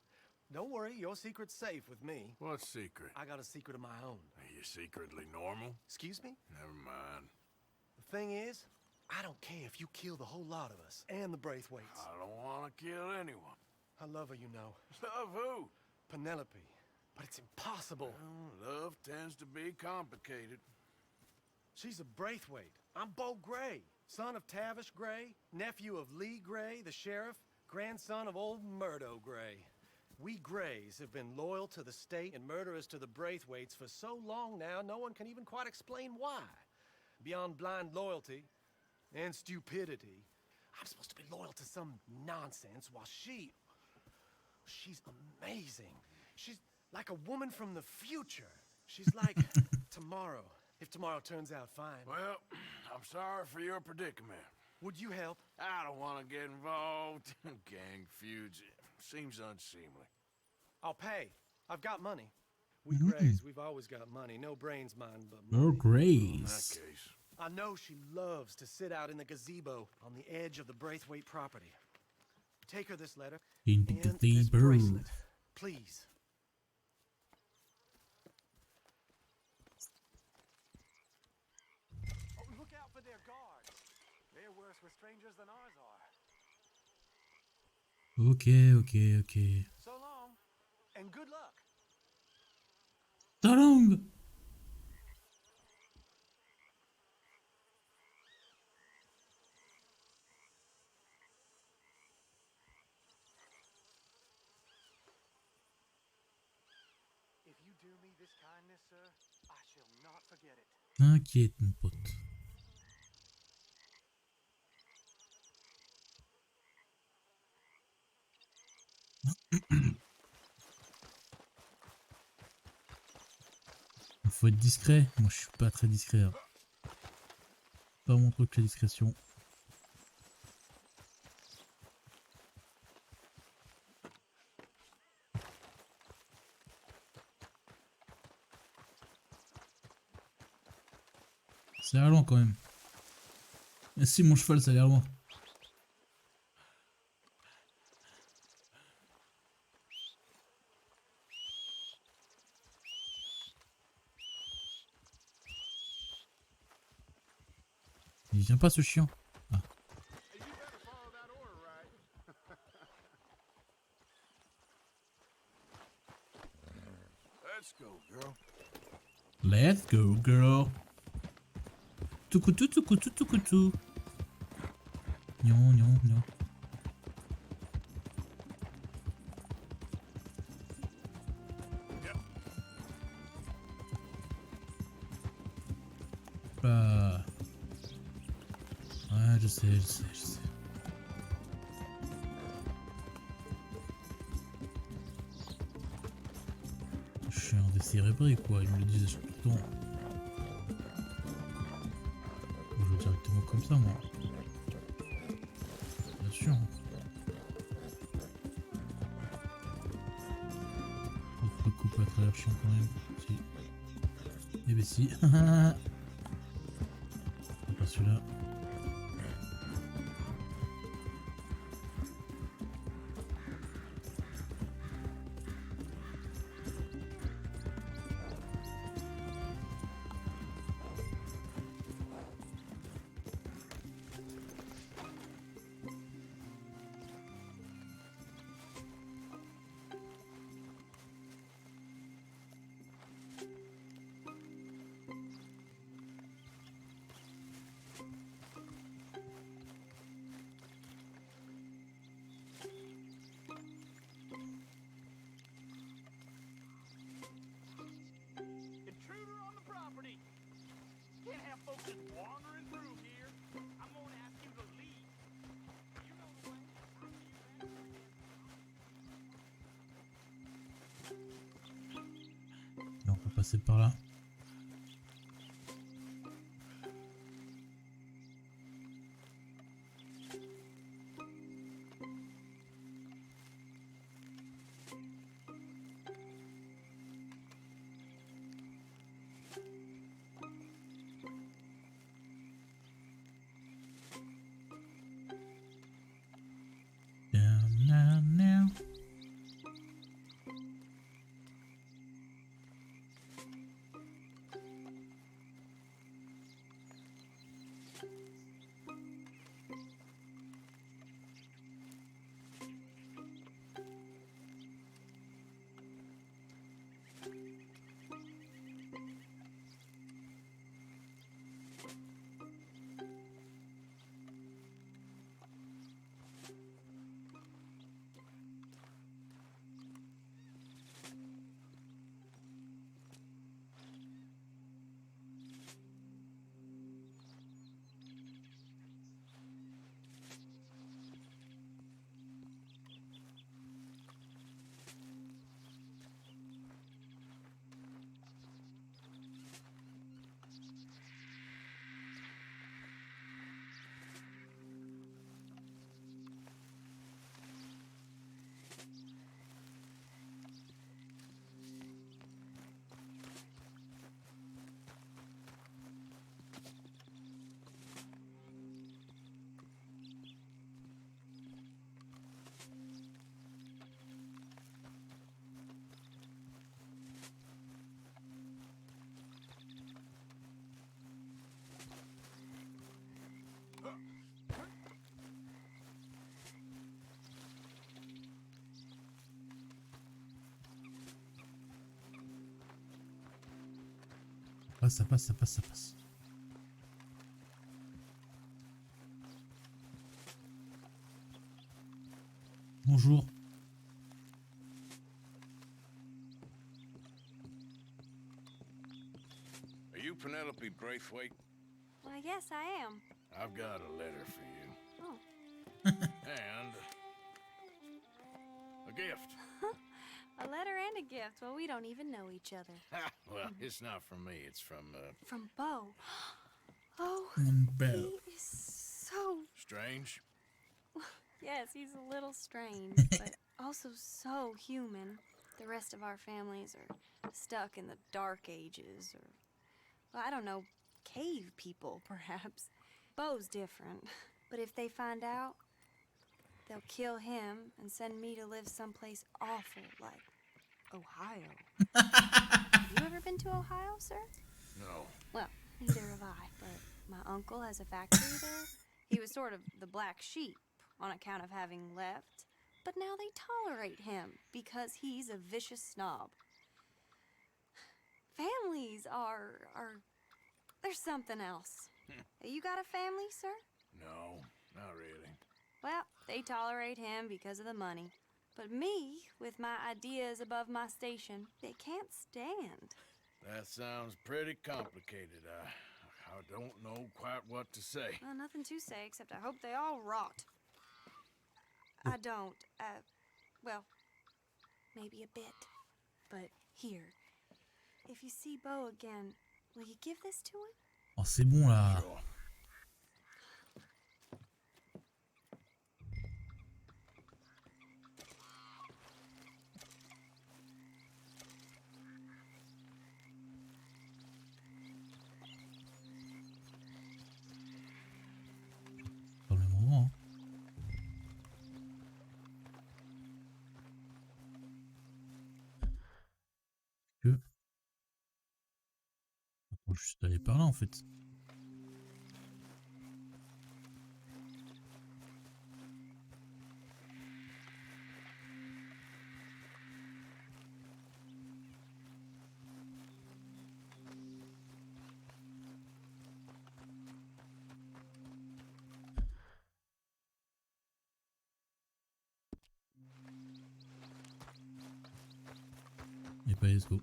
Don't worry, your secret's safe with me. What secret? I got a secret of my own. Are you secretly normal? Excuse me? Never mind. The thing is, I don't care if you kill the whole lot of us, and the Braithwaites. I don't want to kill anyone. I love her, you know. Love who? Penelope. But it's impossible. Well, love tends to be complicated. She's a Braithwaite. I'm Bo Gray, son of Tavish Gray, nephew of Lee Gray, the sheriff, grandson of old Murdo Gray. We Grays have been loyal to the state and murderers to the Braithwaites for so long now, no one can even quite explain why. Beyond blind loyalty and stupidity, I'm supposed to be loyal to some nonsense while she's amazing. She's like a woman from the future. She's like tomorrow, if tomorrow turns out fine. Well, I'm sorry for your predicament. Would you help? I don't want to get involved. Gang feuds. Seems unseemly. I'll pay. I've got money. We Grays, we've always got money. No brains, mine, but money. No In that grace. case, I know she loves to sit out in the gazebo on the edge of the Braithwaite property. Take her this letter In the and this gazebo. bracelet, please. Oh, look out for their guards. They're worse with strangers than ours are. Ok. So long, and good luck. Ta langue. If you do me this kindness, sir, I shall not forget it. T'inquiète, mon pote. Il faut être discret. Moi, je suis pas très discret. Hein. Pas mon truc, la discrétion. Ça a l'air loin quand même. Mais si mon cheval, ça a l'air loin. Il vient pas ce chien. Ah. Let's go, girl. Let's go, girl. Tukutu. Non. Bah. Ouais, je sais. Je suis un décérébré, quoi. Ils me le disent tout le temps. Je joue directement comme ça, moi. Bien sûr. Le coup pas très chiant quand même. Si. Eh ben si. Pas celui-là. Intruder on the property. Can't have folks just wandering through here. I'm gonna ask you to leave. You know the way. Et on peut passer par là. Now. passe, ça passe, ça passe, ça passe. Bonjour. Are you Penelope Braithwaite? Well, yes, I am. I've got a letter for you. Oh. And a gift. A letter and a gift. Well, we don't even know each other. Well, it's not from me. It's from, From Bo. Oh, Bo. he is so... Strange. Yes, he's a little strange, but also so human. The rest of our families are stuck in the dark ages, or, well, I don't know, cave people, perhaps. Bo's different, but if they find out, they'll kill him and send me to live someplace awful like Ohio. Have you ever been to Ohio, sir? No. Well, neither have I, but my uncle has a factory there. He was sort of the black sheep on account of having left, but now they tolerate him because he's a vicious snob. Families are there's something else. You got a family, sir? No, not really. Well, they tolerate him because of the money. But me, with my ideas above my station, they can't stand. That sounds pretty complicated. I don't know quite what to say. Well, nothing to say, except I hope they all rot. I don't, well, maybe a bit. But here, if you see Bo again, will you give this to him? Oh, c'est bon là. Sure. Pas le même moment. Que. Attends, je suis allé par là en fait. Et pas let's go.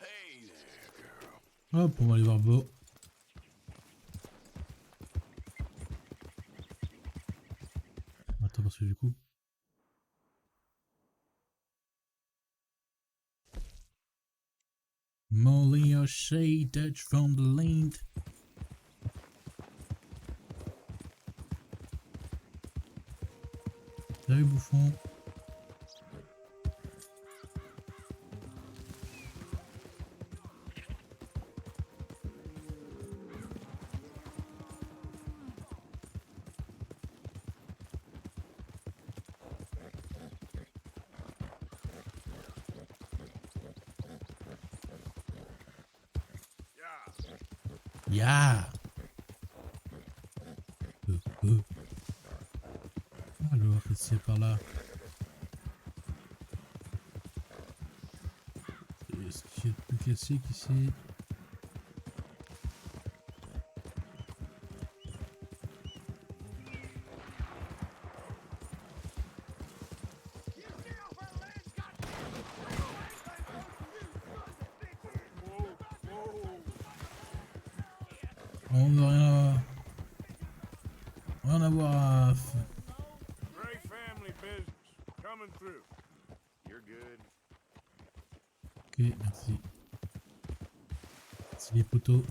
Hey there, girl. Hop, on va aller voir Bo. Attends, parce que du coup. Molly or shaded from the land. Salut bouffon. Yeah. Alors, c'est par là. Est-ce qu'il y a plus classique ici? On veut rien avoir à... Great family business. Coming through. You're good. Ok, merci. C'est les poteaux.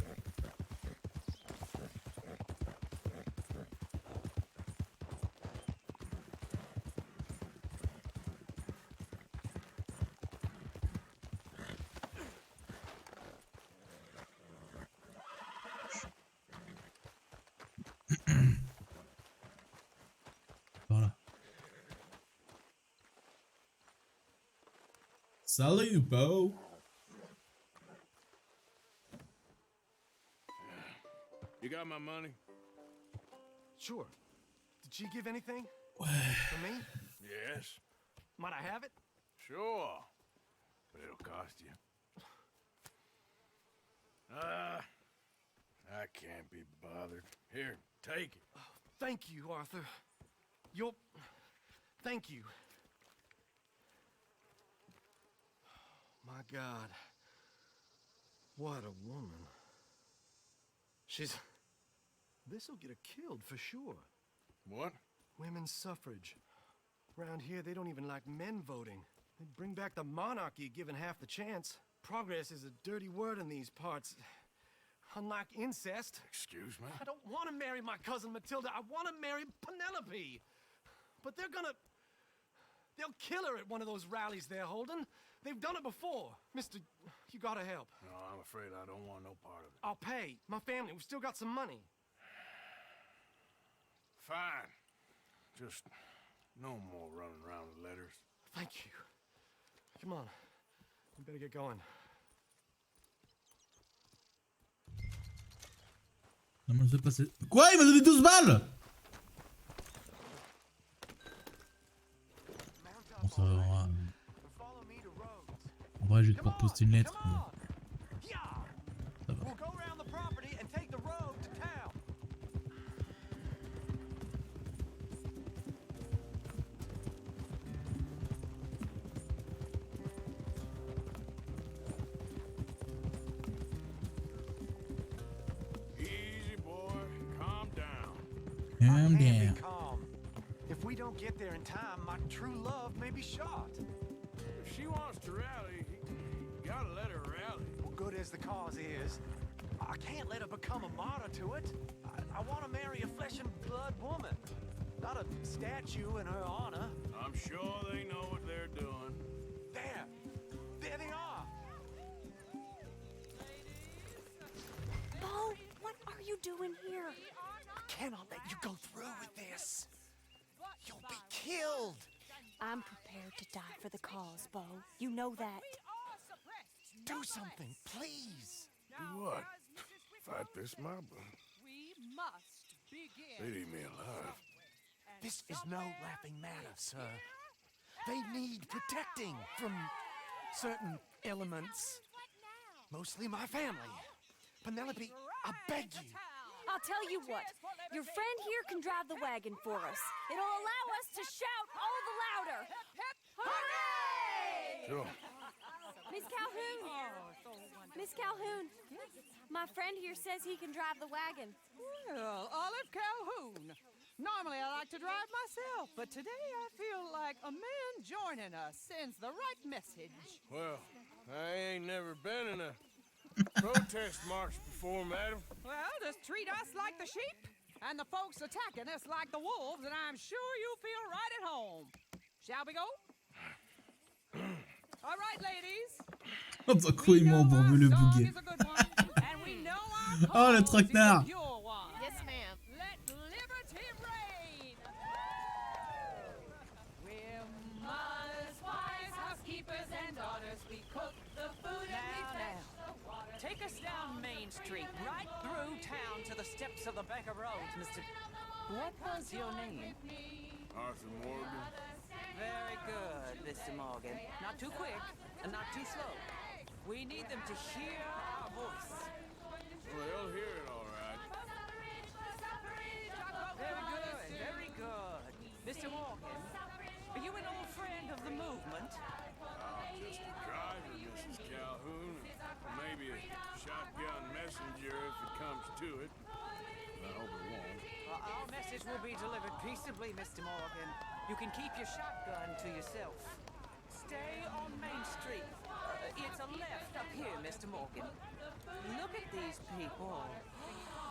Voilà. Salut, Bo. You got my money? Sure. Did she give anything? For me? Yes. Might I have it? Sure. But it'll cost you. I can't be bothered. Here, take it. Oh, thank you, Arthur. You'll... Thank you. My God. What a woman. She's... This'll get her killed for sure. What? Women's suffrage. Around here, they don't even like men voting. They'd bring back the monarchy given half the chance. Progress is a dirty word in these parts. Unlike incest. Excuse me? I don't want to marry my cousin Matilda. I want to marry Penelope. But they're gonna... They'll kill her at one of those rallies they're holding. They've done it before. Mister, you gotta help. No, I'm afraid I don't want no part of it. I'll pay. My family, we've still got some money. Fine. Just no more running around with letters. Thank you. Come on. We better get going. Comment se passer? Quoi? Il m'a donné 12 balles! Bon, ça va. En vrai, je vais devoir poster une lettre. Ça va. Calm down. If we don't get there in time, my true love may be shot. If she wants to rally, you gotta let her rally. Well, good as the cause is, I can't let her become a martyr to it. I want to marry a flesh and blood woman, not a statue in her honor. I'm sure they know what they're doing. There they are. Bo, what are you doing here? I cannot let you go through with this. You'll be killed. I'm prepared to die for the cause, Bo. You know that. Do something, please. Do what? Fight this mob? They'd eat me alive. This is no laughing matter, sir. They need protecting from certain elements. Mostly my family. Penelope, I beg you. I'll tell you what. Your friend here can drive the wagon for us. It'll allow us to shout all the louder. Hooray! Sure. Miss Calhoun. Miss Calhoun. My friend here says he can drive the wagon. Well, Olive Calhoun. Normally I like to drive myself, but today I feel like a man joining us sends the right message. Well, I ain't never been in a protest march before, madam. Well, just treat us like the sheep, and the folks attacking us like the wolves, and I'm sure you'll feel right at home. Shall we go? All right, ladies. Oh, d'un coup, ils m'ont embourbé le bouguet. Oh, le traquenard. Yes, ma'am. Let liberty reign. We're mothers, wives, housekeepers, and daughters. We cook the food and we fetch the water. Take us down Main Street, right through town to the steps of the Bank of Rhodes, Mr. What was your name? Arthur Morgan. Very good, Mr. Morgan. Not too quick and not too slow. We need them to hear our voice. Well, they'll hear it all right. Very good, very good. Mr. Morgan, are you an old friend of the movement? Just a driver, Mrs. Calhoun. Maybe a shotgun messenger if it comes to it. I hope it won't. Our message will be delivered peaceably, Mr. Morgan. You can keep your shotgun to yourself. Stay on Main Street. It's a left up here, Mr. Morgan. Look at these people.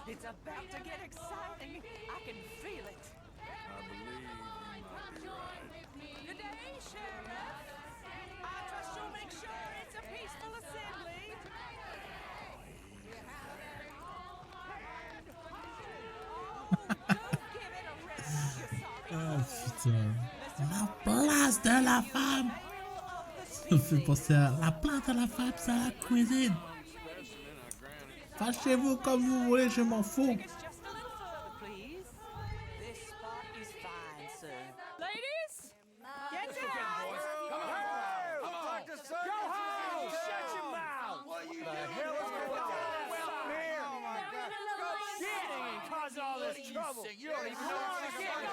It's about to get exciting. I can feel it. I believe you might be right. Good day, Sheriff. I trust you'll make sure it's a peaceful assembly. Oh putain. La place de la femme. Ça me fait penser à la place de la femme, c'est à la cuisine. Fâchez-vous comme vous voulez, je m'en fous. Please. This spot is fine, sir. Ladies, get down. Go home! Shut your mouth! What the hell is going on? Welcome here! Oh my God! Shit! And cause all this trouble. You don't even know what you're getting.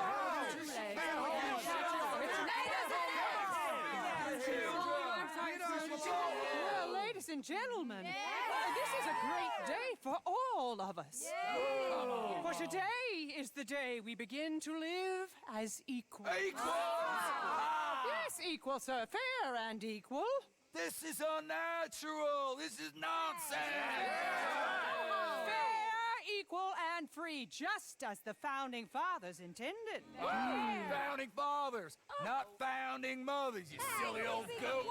Well, ladies and gentlemen, this is a great day for all of us. For today is the day we begin to live as equals. Yes, equal, sir. Fair and equal. This is unnatural. This is nonsense. Fair, equal, and free, just as the founding fathers intended. Founding fathers, not founding mothers, you silly old goat.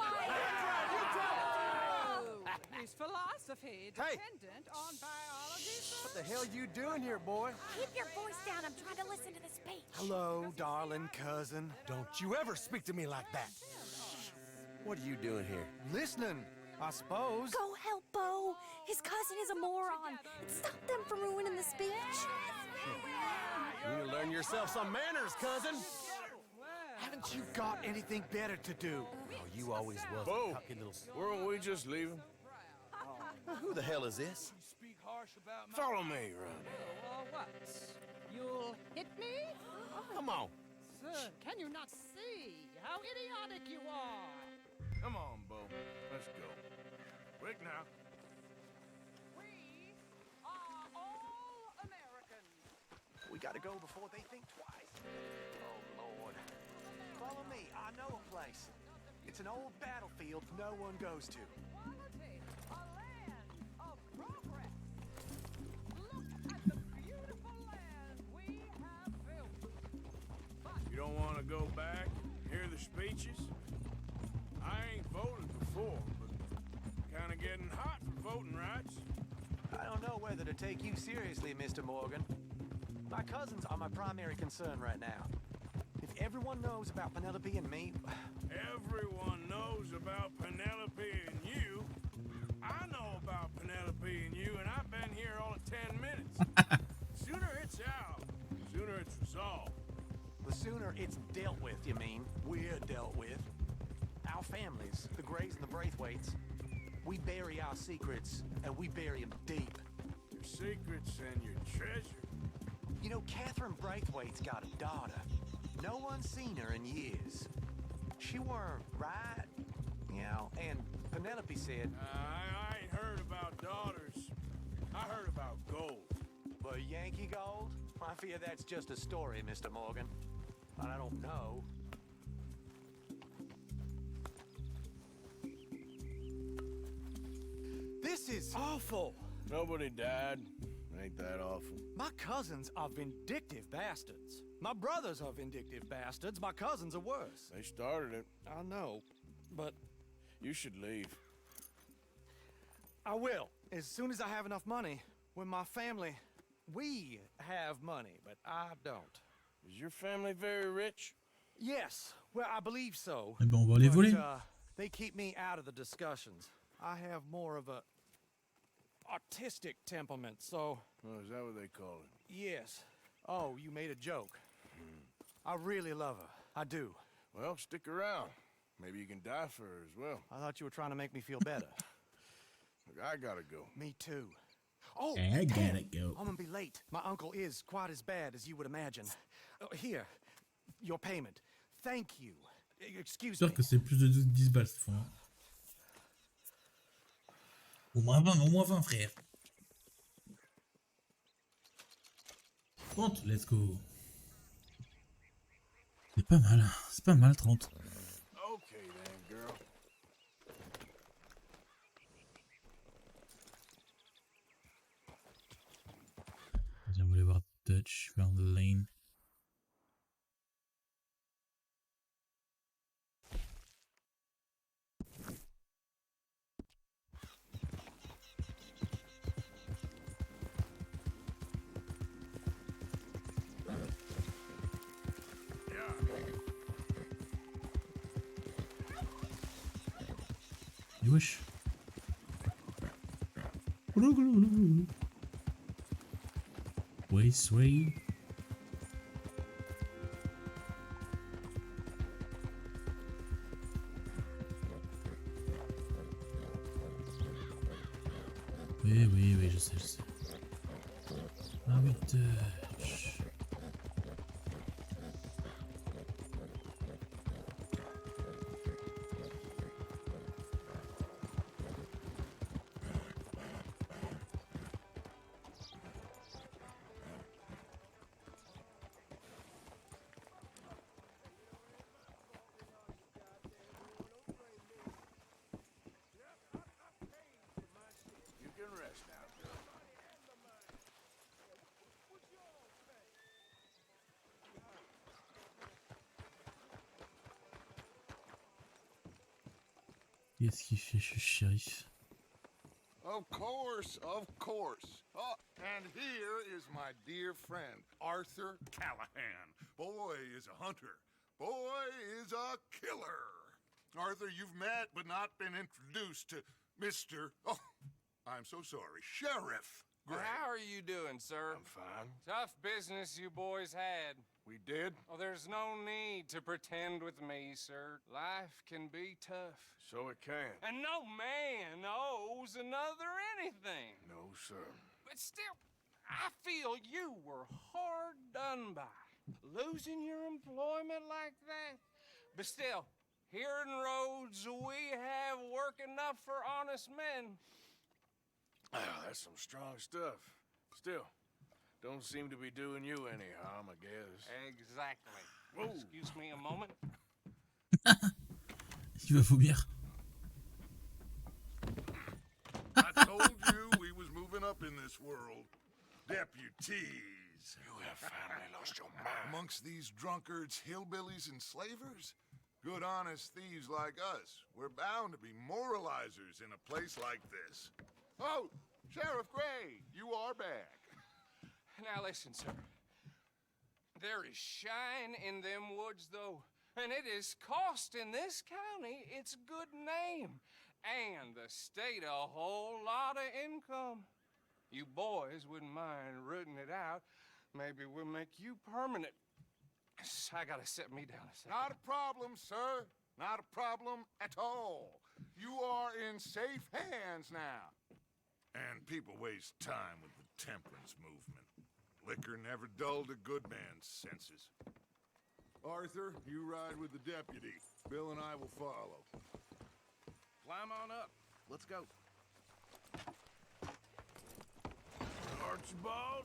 Is philosophy dependent on biology? What the hell you doing here, boy? Keep your voice down. I'm trying to listen to the speech. Hello, darling cousin. Don't you ever speak to me like that. What are you doing here? Listening, I suppose. Go help Bo. His cousin is a moron. Stop them from ruining the speech. You need to learn yourself some manners, cousin. Haven't you got anything better to do? Oh, you always was Bo, a cocky little... weren't we just leaving? Who the hell is this? Follow me, Ron. What? You'll hit me? Come on. Sir, can you not see how idiotic you are? Come on, Bo. Let's go. Quick now. We are all Americans. We gotta go before they think twice. Oh, Lord. Follow me. I know a place. It's an old battlefield no one goes to. Quality, a land of progress. Look at the beautiful land we have built. You don't want to go back, hear the speeches? I ain't voted before, but kind of getting hot for voting rights. I don't know whether to take you seriously, Mr. Morgan. My cousins are my primary concern right now. If everyone knows about Penelope and me... Everyone knows about Penelope and you. I know about Penelope and you, and I've been here all of 10 minutes. Sooner it's out, sooner it's resolved. The sooner it's dealt with, you mean? We're dealt with. Our families, the Grays and the Braithwaites, we bury our secrets, and we bury them deep. Your secrets and your treasure. You know, Catherine Braithwaite's got a daughter. No one's seen her in years. She weren't right, you know, and Penelope said... I ain't heard about daughters. I heard about gold. But Yankee gold? I fear that's just a story, Mr. Morgan. But I don't know. This is awful. Nobody died. Ain't that awful? My cousins are vindictive bastards. My brothers are vindictive bastards. My cousins are worse. They started it. I know, but... You should leave. I will, as soon as I have enough money. When my family... We have money, but I don't. Is your family very rich? Yes, well, I believe so. Eh ben, on va aller voler. They keep me out of the discussions. I have more of a... artistic temperament, so... Oh, is that what they call it? Yes. Oh, you made a joke. I really love her. I do. Well, stick around. Maybe you can die for her as well. I thought you were trying to make me feel better. Look, I gotta go. Me too. Oh, I gotta go. I'm gonna be late. My uncle is quite as bad as you would imagine. Here, your payment. Thank you. Excuse me. J'espère que c'est plus de 10 balles cette fois. Au moins 20, frère. 30, let's go. C'est pas mal 30. Okay then, girl. Vas-y, on va aller voir Dutch, vers the lane. Wesh. Voici. Oui, je sais. Ah oui, touch. You can rest now, girl. Qu'est-ce qu'il fait, je suis shérif? Of course. Oh, and here is my dear friend, Arthur Callahan. Boy is a hunter. Boy is a killer. Arthur, you've met but not been introduced to Mr. Oh, I'm so sorry, Sheriff Gray. How are you doing, sir? I'm fine. Tough business you boys had. We did? Oh, there's no need to pretend with me, sir. Life can be tough. So it can. And no man owes another anything. No, sir. But still, I feel you were hard done by. Losing your employment like that. But still, here in Rhodes, we have work enough for honest men. Ah, that's some strong stuff. Still, don't seem to be doing you any harm, I guess. Exactly. Whoa. Excuse me a moment. Il va vomir. I told you we was moving up in this world. Deputies. You have finally lost your mind. Amongst these drunkards, hillbillies, and slavers? Good honest thieves like us. We're bound to be moralizers in a place like this. Oh, Sheriff Gray, you are back. Now listen, sir. There is shine in them woods, though, and it is costing this county its good name and the state a whole lot of income. You boys wouldn't mind rooting it out. Maybe we'll make you permanent. I gotta set me down a second. Not a problem, sir. Not a problem at all. You are in safe hands now. And people waste time with the temperance movement. Liquor never dulled a good man's senses. Arthur, you ride with the deputy. Bill and I will follow. Climb on up. Let's go. Archibald?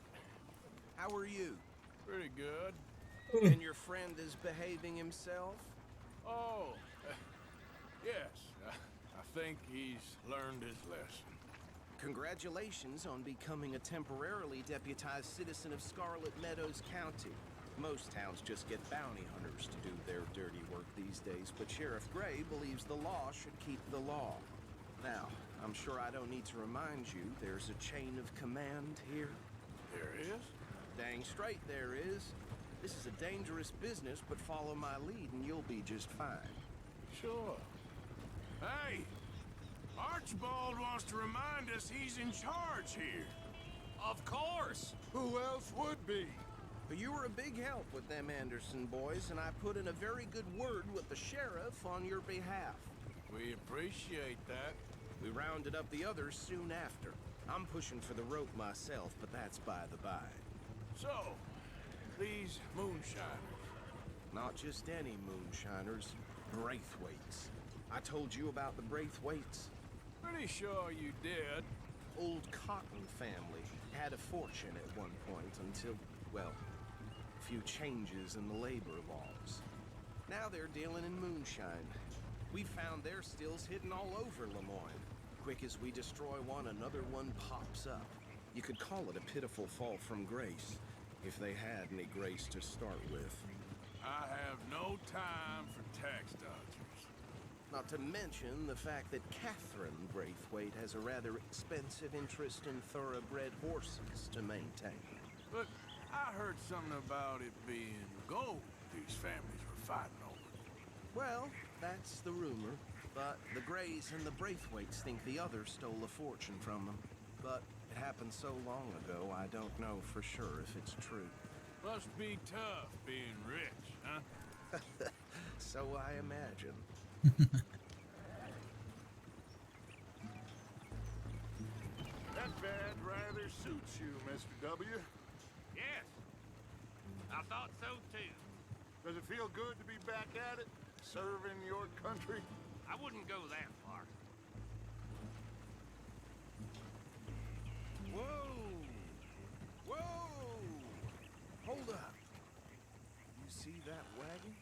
How are you? Pretty good. And your friend is behaving himself? Oh, yes. I think he's learned his lesson. Congratulations on becoming a temporarily deputized citizen of Scarlet Meadows County. Most towns just get bounty hunters to do their dirty work these days, but Sheriff Gray believes the law should keep the law. Now, I'm sure I don't need to remind you there's a chain of command here. There is? Dang straight there is. This is a dangerous business, but follow my lead and you'll be just fine. Sure. Hey! Archibald wants to remind us he's in charge here. Of course! Who else would be? You were a big help with them Anderson boys, and I put in a very good word with the sheriff on your behalf. We appreciate that. We rounded up the others soon after. I'm pushing for the rope myself, but that's by the by. So, these moonshiners. Not just any moonshiners, Braithwaites. I told you about the Braithwaites. Pretty sure you did. Old Cotton family had a fortune at one point until, well, a few changes in the labor laws. Now they're dealing in moonshine. We found their stills hidden all over Lemoyne. Quick as we destroy one, another one pops up. You could call it a pitiful fall from grace, if they had any grace to start with. I have no time for tax dodgers. Not to mention the fact that Catherine Braithwaite has a rather expensive interest in thoroughbred horses to maintain. But I heard something about it being gold these families were fighting over. Well, that's the rumor. But the Greys and the Braithwaites think the others stole a fortune from them. But it happened so long ago, I don't know for sure if it's true. Must be tough being rich, huh? So I imagine. That bad rather suits you, Mr. W. Yes, I thought so too. Does it feel good to be back at it, serving your country? I wouldn't go that far. Whoa! Whoa! Hold up. You see that wagon?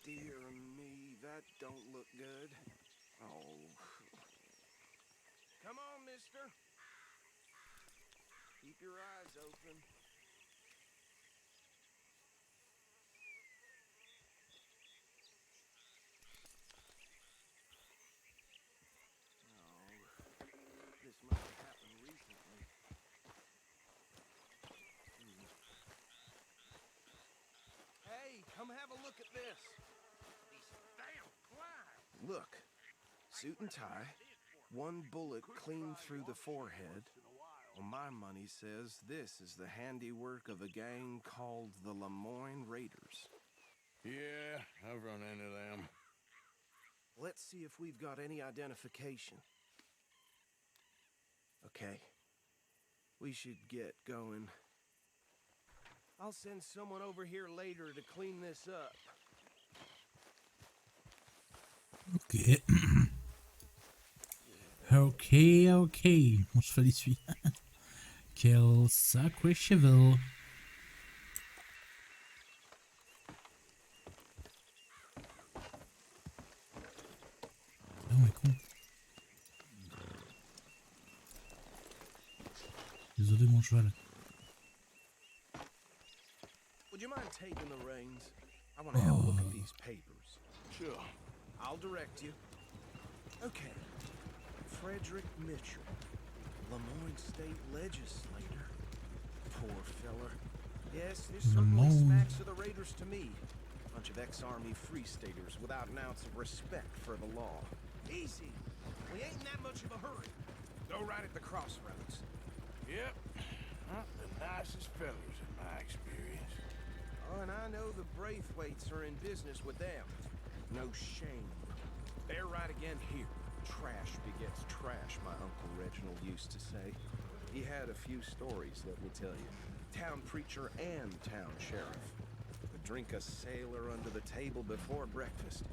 Dear me, that don't look good. Oh. Come on, mister. Keep your eyes open. Oh, this must have happened recently. Hey, come have a look at this. These damn flies. Look, suit and tie, one bullet clean through the forehead. Well, my money says this is the handiwork of a gang called the Lemoyne Raiders. Yeah, I've run into them. Let's see if we've got any identification. Okay. We should get going. I'll send someone over here later to clean this up. Ok. Ok. Bon, je fais l'essuie. Quel sacré cheval. Oh, mais con. Désolé, mon cheval. Would you mind taking the reins? I want to have a look at these papers. Sure. I'll direct you. Okay. Frederick Mitchell, Lemoyne State Legislator. Poor feller. Yes, this certainly smacks of the Raiders to me. Bunch of ex-Army Free Staters without an ounce of respect for the law. Easy. We ain't in that much of a hurry. Go right at the crossroads. Yep. Not the nicest fellows in my experience. Oh, and I know the Braithwaites are in business with them. No shame. They're right again here. Trash begets trash, my Uncle Reginald used to say. He had a few stories, let me tell you. Town preacher and town sheriff. Would drink a sailor under the table before breakfast.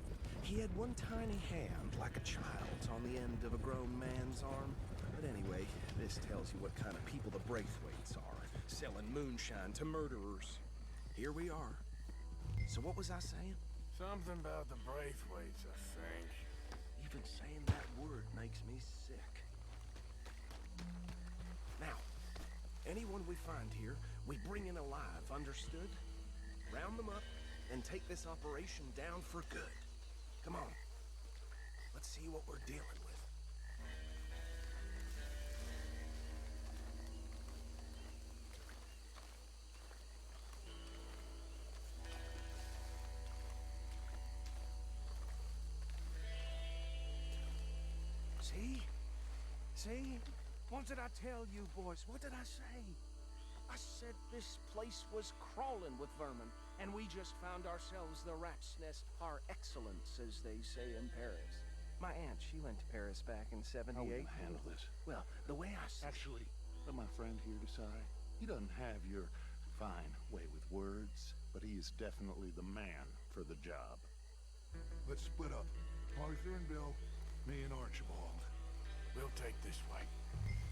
He had one tiny hand, like a child's, on the end of a grown man's arm. But anyway, this tells you what kind of people the Braithwaites are. Selling moonshine to murderers. Here we are. So what was I saying? Something about the Braithwaites, I think. Even saying that word makes me sick. Now, anyone we find here, we bring in alive, understood? Round them up and take this operation down for good. Come on. Let's see what we're dealing with. See? See? What did I tell you, boys? What did I say? I said this place was crawling with vermin, and we just found ourselves the rat's nest par excellence, as they say in Paris. My aunt, she went to Paris back in '78. How will you handle this? Well, the way I see Actually, let my friend here decide. He doesn't have your fine way with words, but he is definitely the man for the job. Let's split up. Arthur and Bill, me and Archibald. We'll take this way.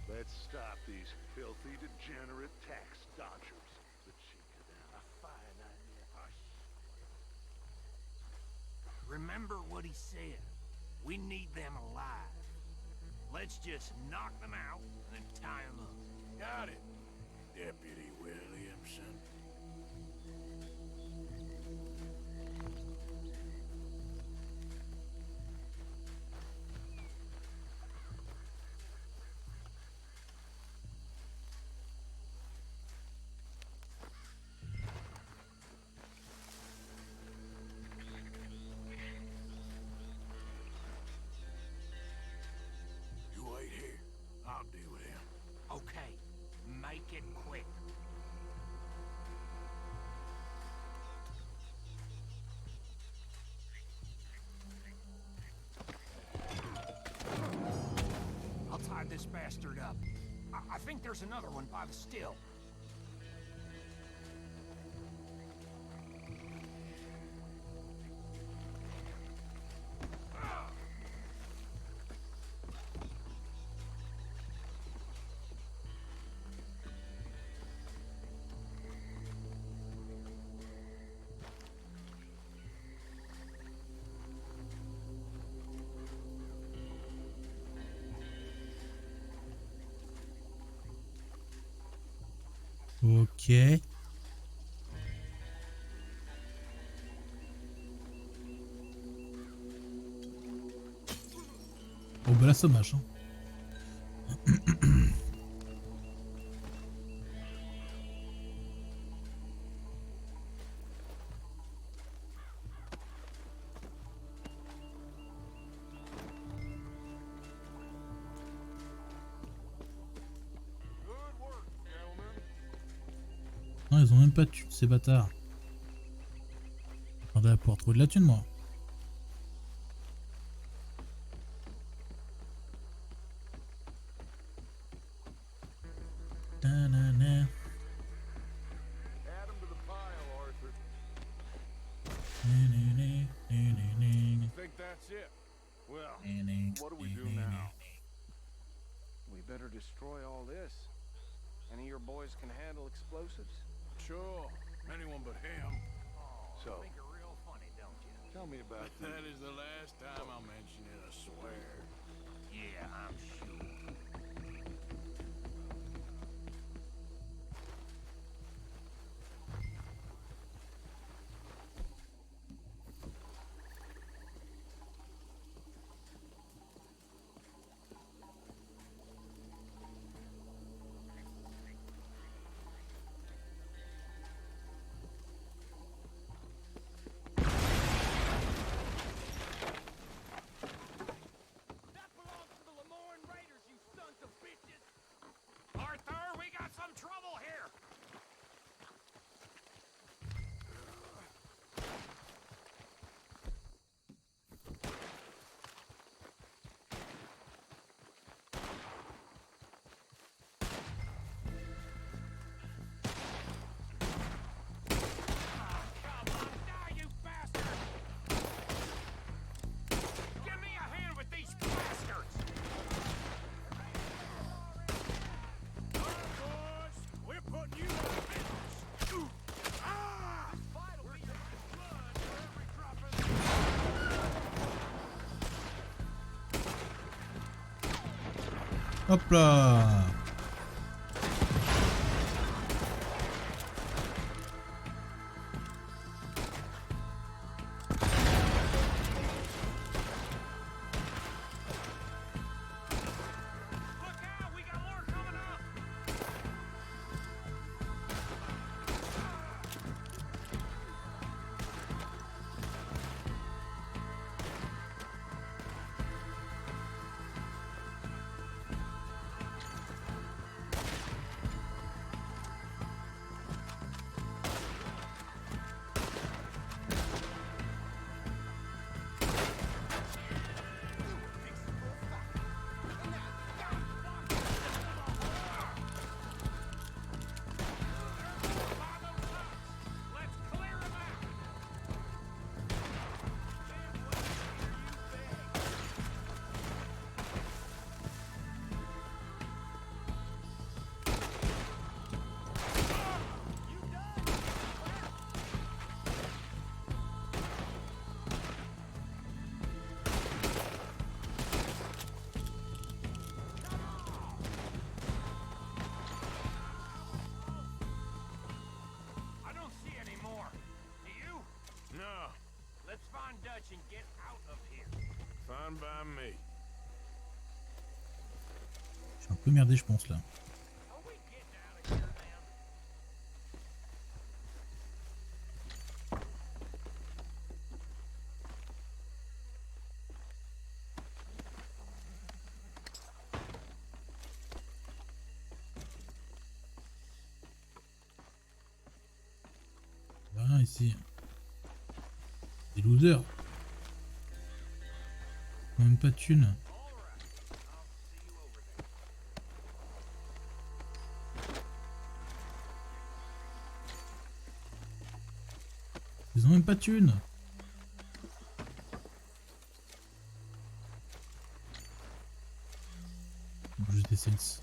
Let's stop these filthy, degenerate tax dodgers. The cheek of them. A fine idea. Remember what he said. We need them alive. Let's just knock them out and then tie them up. Got it, Deputy Williamson. bastard up. I think there's another one by the still. Ok. Oh bah là ça marche hein. Non, ils ont même pas de thune, ces bâtards. J'attendais à pouvoir trouver de la thune, moi. Ta-na-na. Think that's it? Well, What do we do now? We better destroy all this. Any of your boys can handle explosives? Sure. Anyone but him. So, you think you're real funny, don't you? Tell me about That is the last time I'll mention it, I swear. Yeah, I'm sure. Arthur, we got some trouble here! Hop là. And get out of here. Fine by me. Je suis un peu merdé, je pense là. Voilà ici. Des losers. Même pas de thunes. même pas de thunes. Juste des cents.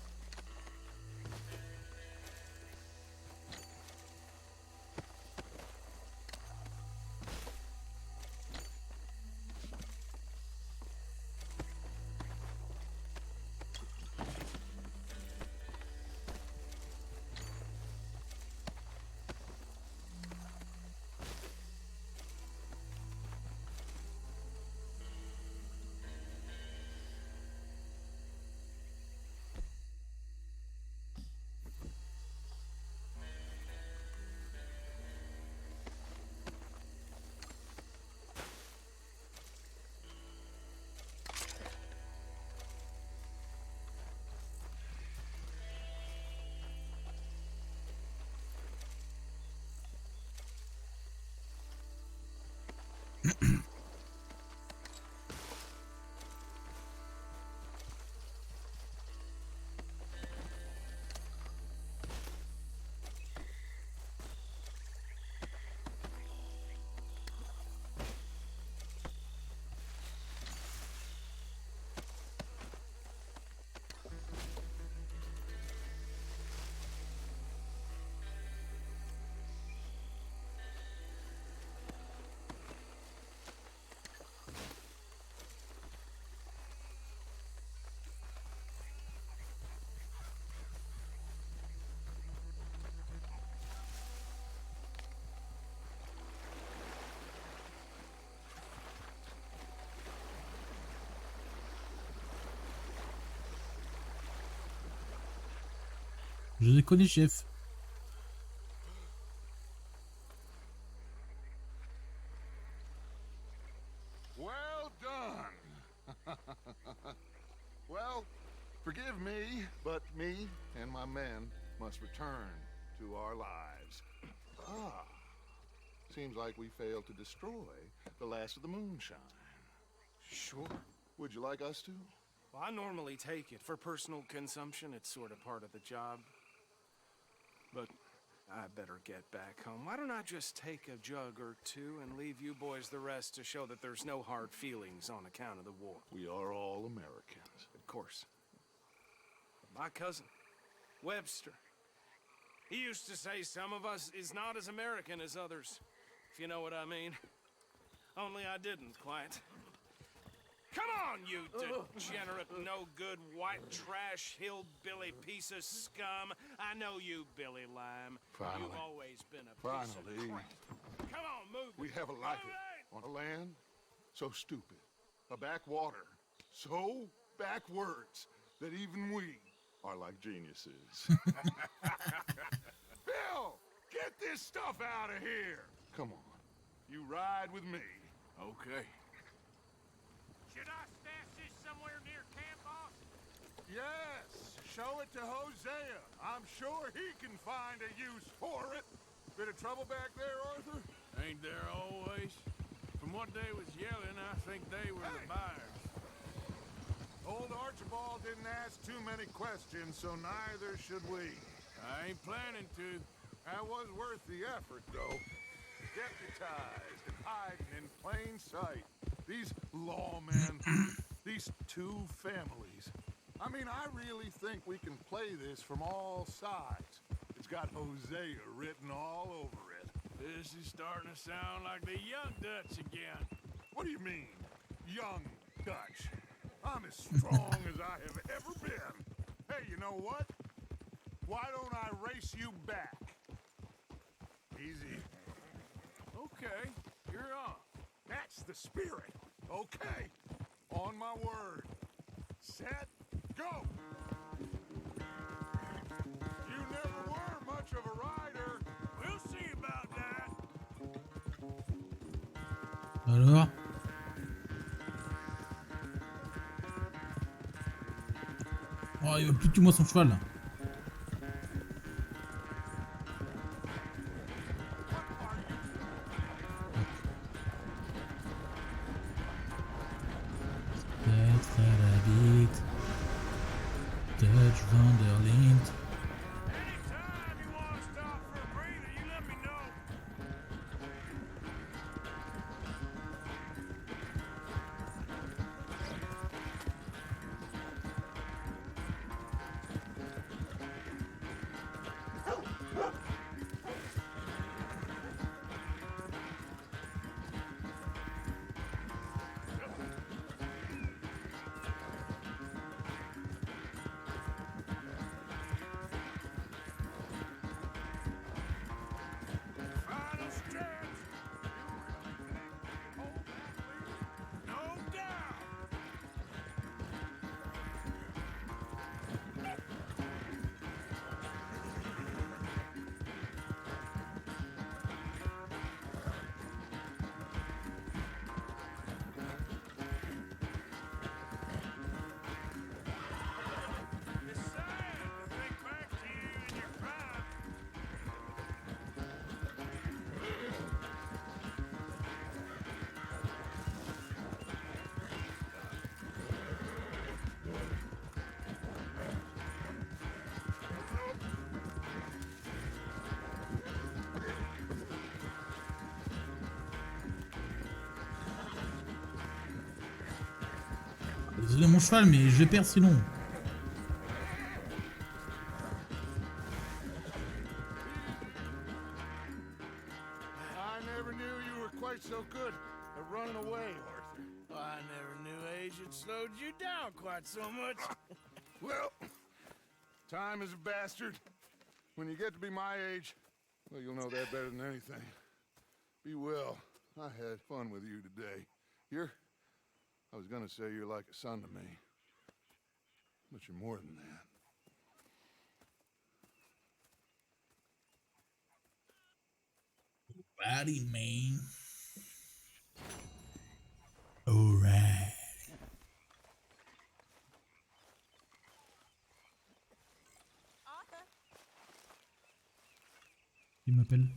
Je les connais, chef. Well done. Well, forgive me, but me and my men must return to our lives. Ah, seems like we failed to destroy the last of the moonshine. Sure. Would you like us to? Well, I normally take it for personal consumption. It's sort of part of the job. But I better get back home. Why don't I just take a jug or two and leave you boys the rest to show that there's no hard feelings on account of the war? We are all Americans. Of course. My cousin, Webster, he used to say some of us is not as American as others, if you know what I mean. Only I didn't quite. Come on, you degenerate, no-good, white trash, hillbilly piece of scum. I know you, Billy Lime. Finally. You've always been a piece of crap. Come on, move. We have a life on a land so stupid, a backwater so backwards that even we are like geniuses. Bill, get this stuff out of here. Come on, you ride with me. Okay. Should I stash this somewhere near camp, boss? Yes, show it to Hosea. I'm sure he can find a use for it. Bit of trouble back there, Arthur? Ain't there always? From what they was yelling, I think they were the buyers. Old Archibald didn't ask too many questions, so neither should we. I ain't planning to. That was worth the effort, though. Deputized and hiding in plain sight. These lawmen, these two families. I mean, I really think we can play this from all sides. It's got Hosea written all over it. This is starting to sound like the Young Dutch again. What do you mean, Young Dutch? I'm as strong as I have ever been. Hey, you know what? Why don't I race you back? Easy. Okay, you're on. That's the spirit. Okay. On my word. Set, go! You never were much of a rider. We'll see about that. Alors? Oh, il veut plus que moi son cheval là. Peut-être à la bite. Dutch Vanderlint. Anytime you want to stop for a breather, you let me know. Désolé mon cheval, mais je perds sinon. I never knew you were quite so good at running away, Arthur. I never knew age had slowed you down quite so much. Well, time is a bastard. When you get to be my age, well, you'll know that better than anything. Be well. I had fun with you today. I was gonna say you're like a son to me. But you're more than that. Alrighty, man. Alright. Il m'appelle.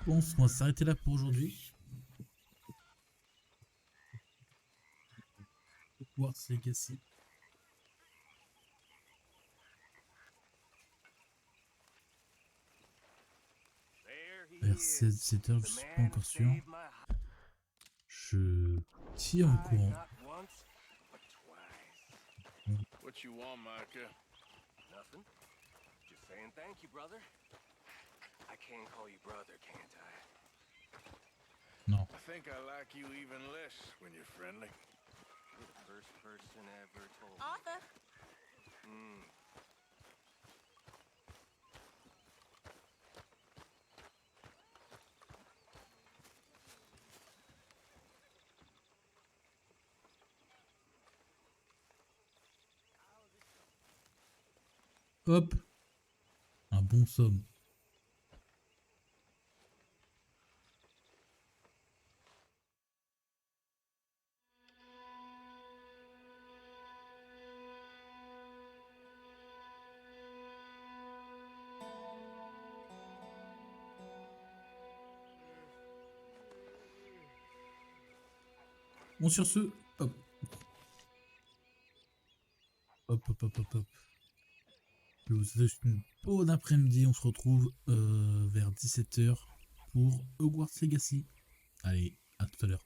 Je pense qu'on va s'arrêter là pour aujourd'hui. Voici Legacy. Vers 17h, je suis pas encore sûr. Je tire au courant. What you want, Micah? Nothing. Just saying thank you, brother. I can call you brother, can't I? No. I think I like you even less when you're friendly. You're the first person ever told me. Arthur. Hop. Un bon somme. Bon, sur ce, hop. Hop, hop, hop, hop, hop. Je vous souhaite une bonne après-midi. On se retrouve vers 17h pour Hogwarts Legacy. Allez, à tout à l'heure.